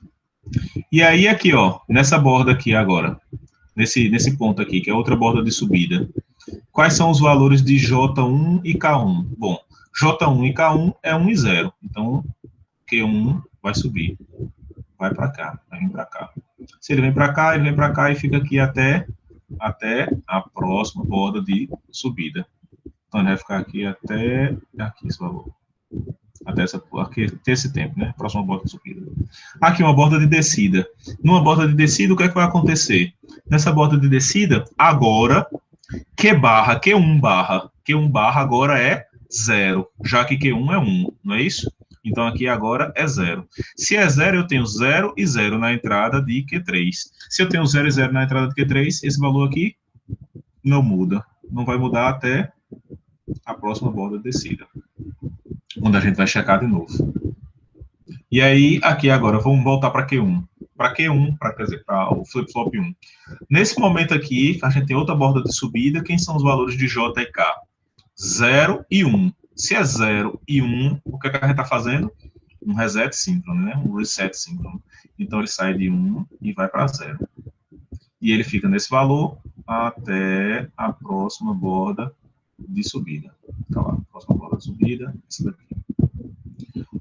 E aí, aqui, ó, nessa borda aqui agora, nesse ponto aqui, que é outra borda de subida, quais são os valores de J1 e K1? Bom, J1 e K1 é 1 e 0, então Q1 vai subir, vai para cá, vai vir para cá. Se ele vem para cá, ele vem para cá e fica aqui até a próxima borda de subida. Então, ele vai ficar aqui até aqui esse valor. Até esse tempo, né? Próxima borda de subida. Aqui uma borda de descida. Numa borda de descida, o que é que vai acontecer? Nessa borda de descida, agora, Q1 barra agora é 0, já que Q1 é 1, não é isso? Então, aqui agora é 0. Se é 0, eu tenho 0 e 0 na entrada de Q3. Se eu tenho 0 e 0 na entrada de Q3, esse valor aqui não muda. Não vai mudar até a próxima borda de descida, onde a gente vai checar de novo. E aí, aqui agora, vamos voltar para Q1. Para o flip-flop 1. Nesse momento aqui, a gente tem outra borda de subida. Quem são os valores de J e K? 0 e 1. Se é 0 e 1, o que a gente está fazendo? Um reset síncrono, né? Um reset síncrono. Então, ele sai de 1 e vai para 0. E ele fica nesse valor até a próxima borda de subida. Tá lá, próxima borda de subida, essa daqui.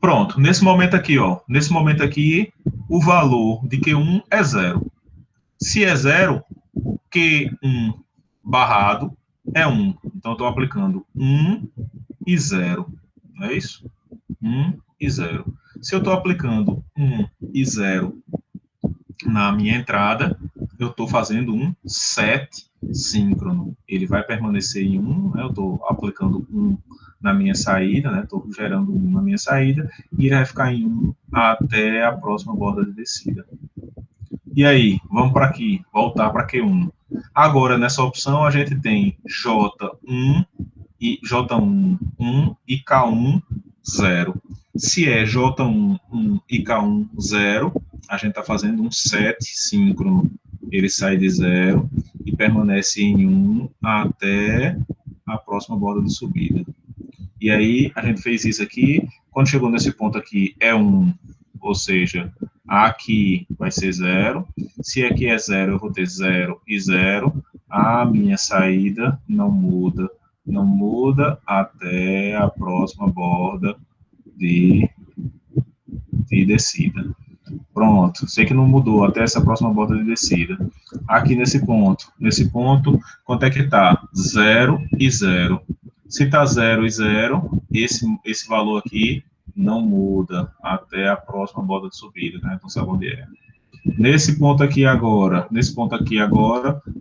Pronto, nesse momento aqui, ó. Nesse momento aqui, o valor de Q1 é 0. Se é 0, Q1 barrado é 1. Então, eu estou aplicando 1 e 0. Não é isso? 1 e 0. Se eu estou aplicando 1 e 0 na minha entrada, eu estou fazendo um set síncrono. Ele vai permanecer em 1, né? Eu estou aplicando 1 na minha saída, né? Estou gerando 1 na minha saída, e ele vai ficar em 1 até a próxima borda de descida. E aí, vamos para aqui, voltar para Q1. Agora, nessa opção, a gente tem J1 e J1 1 e K1 0. Se é J1 1 e K1 0, a gente está fazendo um set síncrono. Ele sai de 0 e permanece em 1 até a próxima borda de subida. E aí, a gente fez isso aqui. Quando chegou nesse ponto aqui, é 1, ou seja, aqui vai ser 0. Se aqui é 0, eu vou ter 0 e 0. A minha saída não muda. Não muda até a próxima borda de descida. Pronto, sei que não mudou até essa próxima borda de descida. Aqui nesse ponto, quanto é que está? 0 e 0. Se está 0 e 0, esse valor aqui não muda até a próxima borda de subida, né? Então, sabe onde é. Nesse ponto aqui agora,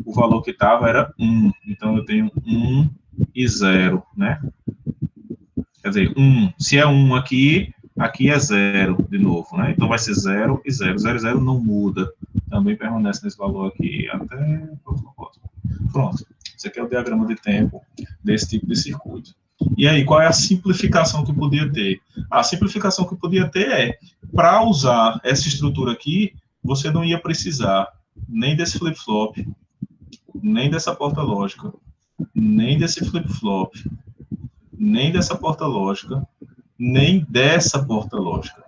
o valor que estava era 1. Então, eu tenho 1 e 0, né? Quer dizer, 1. Se é 1 aqui é 0 de novo, né? Então, vai ser 0 e 0. 0 e 0 não muda. Também permanece nesse valor aqui até a próxima borda. Pronto. Esse aqui é o diagrama de tempo desse tipo de circuito. E aí, qual é a simplificação que eu podia ter? A simplificação que eu podia ter é, para usar essa estrutura aqui, você não ia precisar nem desse flip-flop, nem dessa porta lógica, nem desse flip-flop, nem dessa porta lógica, nem dessa porta lógica.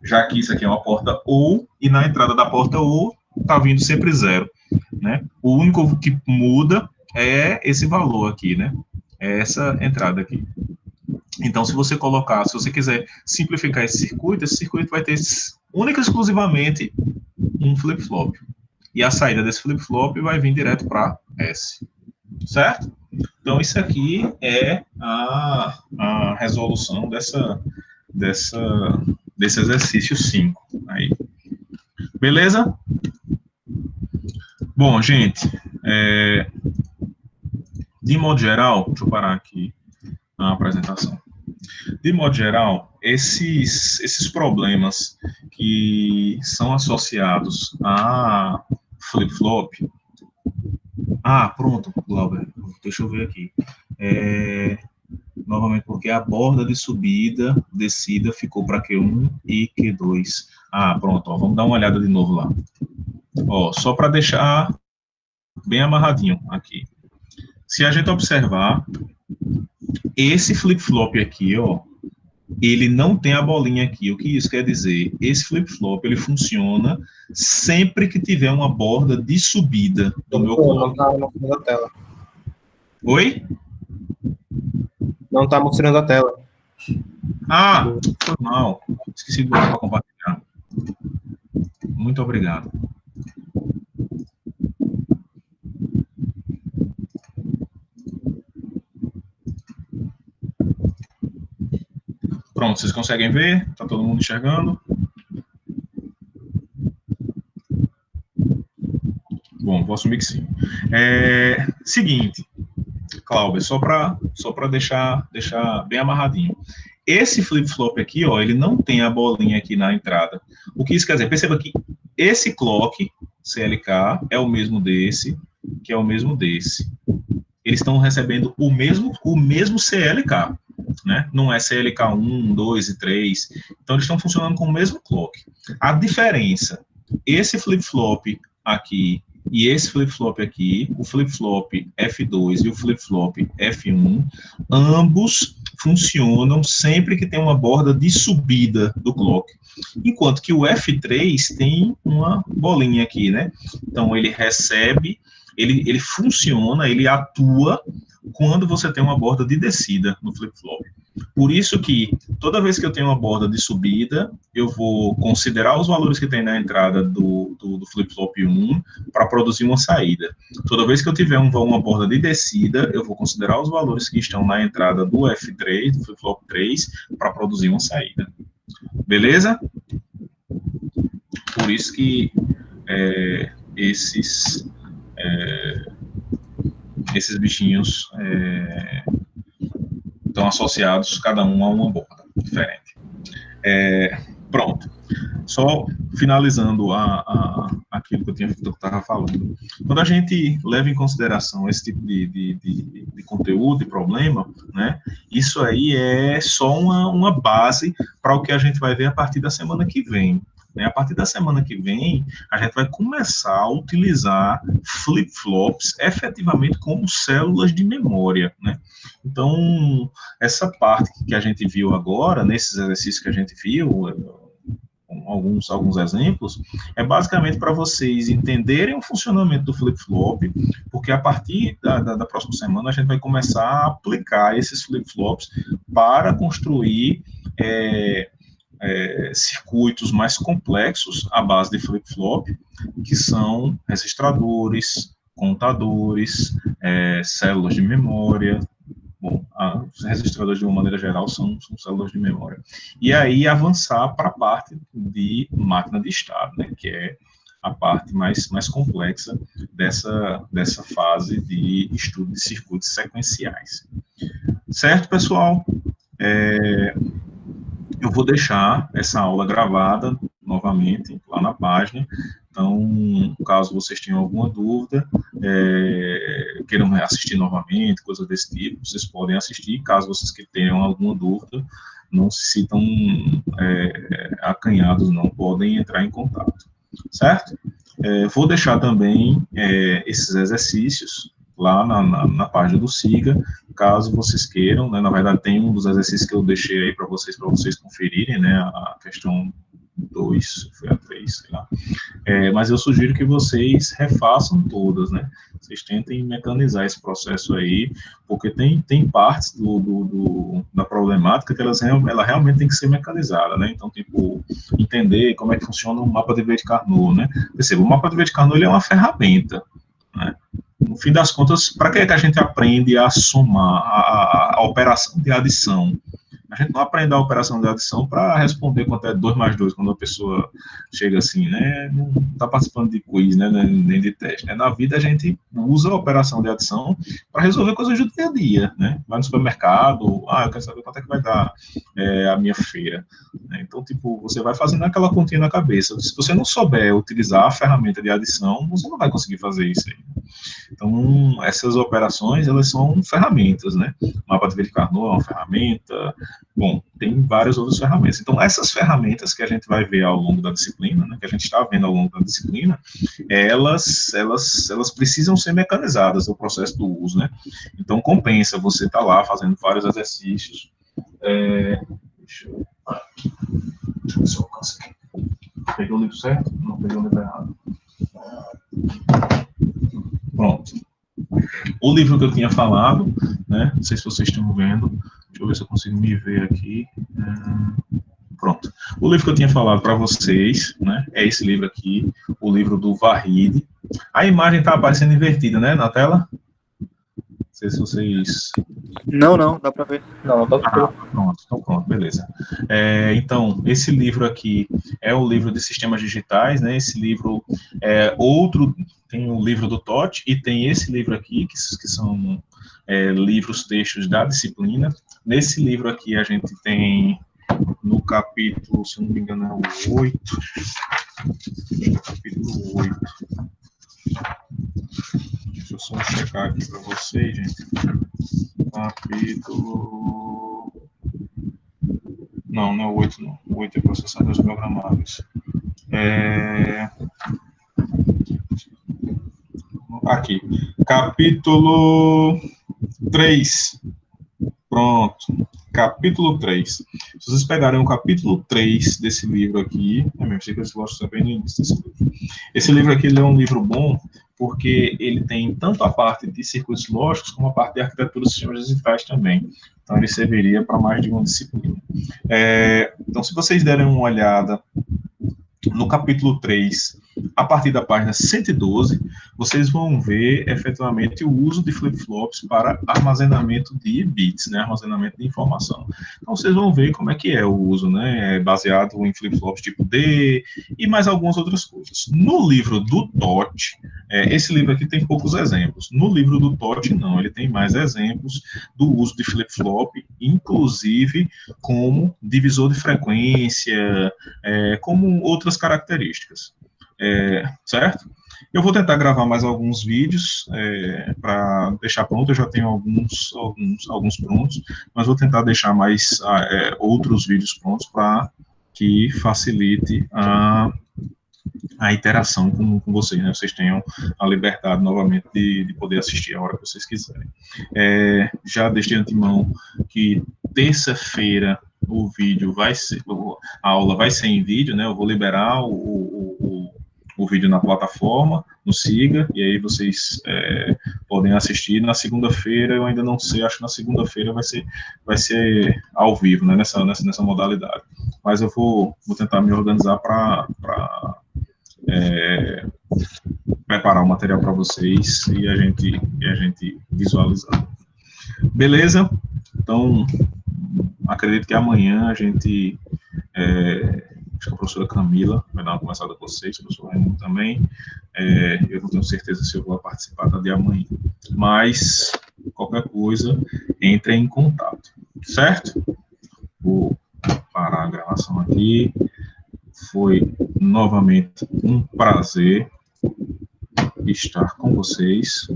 Já que isso aqui é uma porta OR, e na entrada da porta OR está vindo sempre 0, né? O único que muda é esse valor aqui, né? É essa entrada aqui. Então, se você quiser simplificar esse circuito vai ter única e exclusivamente um flip-flop. e a saída desse flip-flop vai vir direto para S, certo? Então, isso aqui é a resolução desse exercício 5. Aí. Beleza? Bom, gente, de modo geral, deixa eu parar aqui a apresentação. De modo geral, esses problemas que são associados a flip-flop. Pronto, Glauber, deixa eu ver aqui. Novamente, porque a borda de subida, descida, ficou para Q1 e Q2. Pronto, ó, vamos dar uma olhada de novo lá. Ó, só para deixar bem amarradinho aqui. Se a gente observar, esse flip-flop aqui, ó, ele não tem a bolinha aqui. O que isso quer dizer? Esse flip-flop, ele funciona sempre que tiver uma borda de subida do meu clock. Não está mostrando a tela. Oi? Não está mostrando a tela. Foi mal. Esqueci de botar para compartilhar. Muito obrigado. Pronto, vocês conseguem ver? Está todo mundo enxergando? Bom, vou assumir que sim. Seguinte, Cláudio, só para deixar bem amarradinho. Esse flip-flop aqui, ó, ele não tem a bolinha aqui na entrada. O que isso quer dizer? Perceba que esse clock, CLK, é o mesmo desse, que é o mesmo desse. Eles estão recebendo o mesmo CLK. Né? Não é CLK 1, 2 e 3. Então, eles estão funcionando com o mesmo clock. A diferença, esse flip-flop aqui e esse flip-flop aqui, o flip-flop F2 e o flip-flop F1, ambos funcionam sempre que tem uma borda de subida do clock. Enquanto que o F3 tem uma bolinha aqui, né? Então, ele recebe, ele funciona, ele atua quando você tem uma borda de descida no flip-flop. Por isso que, toda vez que eu tenho uma borda de subida, eu vou considerar os valores que tem na entrada do flip-flop 1 para produzir uma saída. Toda vez que eu tiver uma borda de descida, eu vou considerar os valores que estão na entrada do F3, do flip-flop 3, para produzir uma saída. Beleza? Por isso que esses bichinhos estão associados, cada um a uma borda diferente. Pronto. Só finalizando aquilo que eu estava falando. Quando a gente leva em consideração esse tipo de conteúdo, de problema, né, isso aí é só uma base para o que a gente vai ver a partir da semana que vem. A partir da semana que vem, a gente vai começar a utilizar flip-flops efetivamente como células de memória, né? Então, essa parte que a gente viu agora, nesses exercícios que a gente viu, alguns exemplos, é basicamente para vocês entenderem o funcionamento do flip-flop, porque a partir da próxima semana a gente vai começar a aplicar esses flip-flops para construir circuitos mais complexos à base de flip-flop, que são registradores, contadores, células de memória. Bom, os registradores, de uma maneira geral, são células de memória. E aí avançar para a parte de máquina de estado, né, que é a parte mais complexa dessa fase de estudo de circuitos sequenciais. Certo, pessoal? Eu vou deixar essa aula gravada novamente lá na página. Então, caso vocês tenham alguma dúvida, queiram assistir novamente, coisa desse tipo, vocês podem assistir. Caso vocês que tenham alguma dúvida, não se sintam acanhados, não, podem entrar em contato, certo? Vou deixar também esses exercícios lá na página do SIGA, caso vocês queiram, né? Na verdade, tem um dos exercícios que eu deixei aí para vocês conferirem, né, a questão 2, foi a 3, sei lá. Mas eu sugiro que vocês refaçam todas, né? Vocês tentem mecanizar esse processo aí, porque tem partes da problemática que ela realmente tem que ser mecanizada, né? Então, tipo, entender como é que funciona o mapa de Veidt-Carnot, né? Perceba, o mapa de Veidt-Carnot, ele é uma ferramenta, né? No fim das contas, para que é que a gente aprende a somar a operação de adição? A gente não aprende a operação de adição para responder quanto é 2 mais 2, quando a pessoa chega assim, né? Não está participando de quiz, né? Nem de teste, né? Na vida, a gente usa a operação de adição para resolver coisas do dia a dia, né? Vai no supermercado, eu quero saber quanto é que vai dar a minha feira. Né? Então, tipo, você vai fazendo aquela continha na cabeça. Se você não souber utilizar a ferramenta de adição, você não vai conseguir fazer isso aí. Então, essas operações, elas são ferramentas, né? O mapa de Veidt-Carnot é uma ferramenta. Bom, tem várias outras ferramentas. Então, essas ferramentas que a gente vai ver ao longo da disciplina, né, que a gente está vendo ao longo da disciplina, elas precisam ser mecanizadas no processo do uso, né? Então, compensa você estar lá fazendo vários exercícios. Deixa eu ver se eu alcanço aqui. Peguei o livro certo? Não, peguei o livro errado. Pronto. O livro que eu tinha falado, né? Não sei se vocês estão vendo. Deixa eu ver se eu consigo me ver aqui. Pronto. O livro que eu tinha falado para vocês, né? É esse livro aqui, o livro do Vahid. A imagem está aparecendo invertida, né? Na tela? Não sei se vocês... Não, dá para ver. Não, tá pronto, beleza. Então, esse livro aqui é o livro de sistemas digitais, né? Esse livro é outro, tem o livro do Totti e tem esse livro aqui, que são livros, textos da disciplina. Nesse livro aqui a gente tem, no capítulo, se não me engano, é o 8. Capítulo 8. Deixa eu só checar aqui para vocês, gente. Capítulo... Não é o 8, não. O 8 é processadores programáveis. Aqui. Capítulo 3. Pronto. Capítulo 3. Se vocês pegarem o capítulo 3 desse livro aqui, eu sei que vocês gostam também no início desse livro. Esse livro aqui, ele é um livro bom porque ele tem tanto a parte de circuitos lógicos como a parte de arquitetura de sistemas digitais também. Então, ele serviria para mais de uma disciplina. Então, se vocês derem uma olhada no capítulo 3, a partir da página 112, vocês vão ver efetivamente o uso de flip-flops para armazenamento de bits, né, armazenamento de informação. Então, vocês vão ver como é que é o uso, né, baseado em flip-flops tipo D e mais algumas outras coisas. No livro do Totti, esse livro aqui tem poucos exemplos. No livro do Totti, não, ele tem mais exemplos do uso de flip-flop, inclusive como divisor de frequência, como outras características. Certo? Eu vou tentar gravar mais alguns vídeos para deixar pronto. Eu já tenho alguns prontos, mas vou tentar deixar mais outros vídeos prontos para que facilite a interação com vocês, né? Vocês tenham a liberdade novamente de poder assistir a hora que vocês quiserem. Já deixei de antemão que terça-feira o vídeo a aula vai ser em vídeo, né? Eu vou liberar o vídeo na plataforma, no Siga, e aí vocês podem assistir. Na segunda-feira, eu ainda não sei, acho que na segunda-feira vai ser ao vivo, né, nessa modalidade. Mas eu vou tentar me organizar para preparar o material para vocês e a gente visualizar. Beleza? Então, acredito que amanhã a gente... acho que a professora Camila vai dar uma conversada com vocês, o professor Raimundo também. Eu não tenho certeza se eu vou participar da de amanhã. Mas, qualquer coisa, entre em contato. Certo? Vou parar a gravação aqui. Foi novamente um prazer estar com vocês.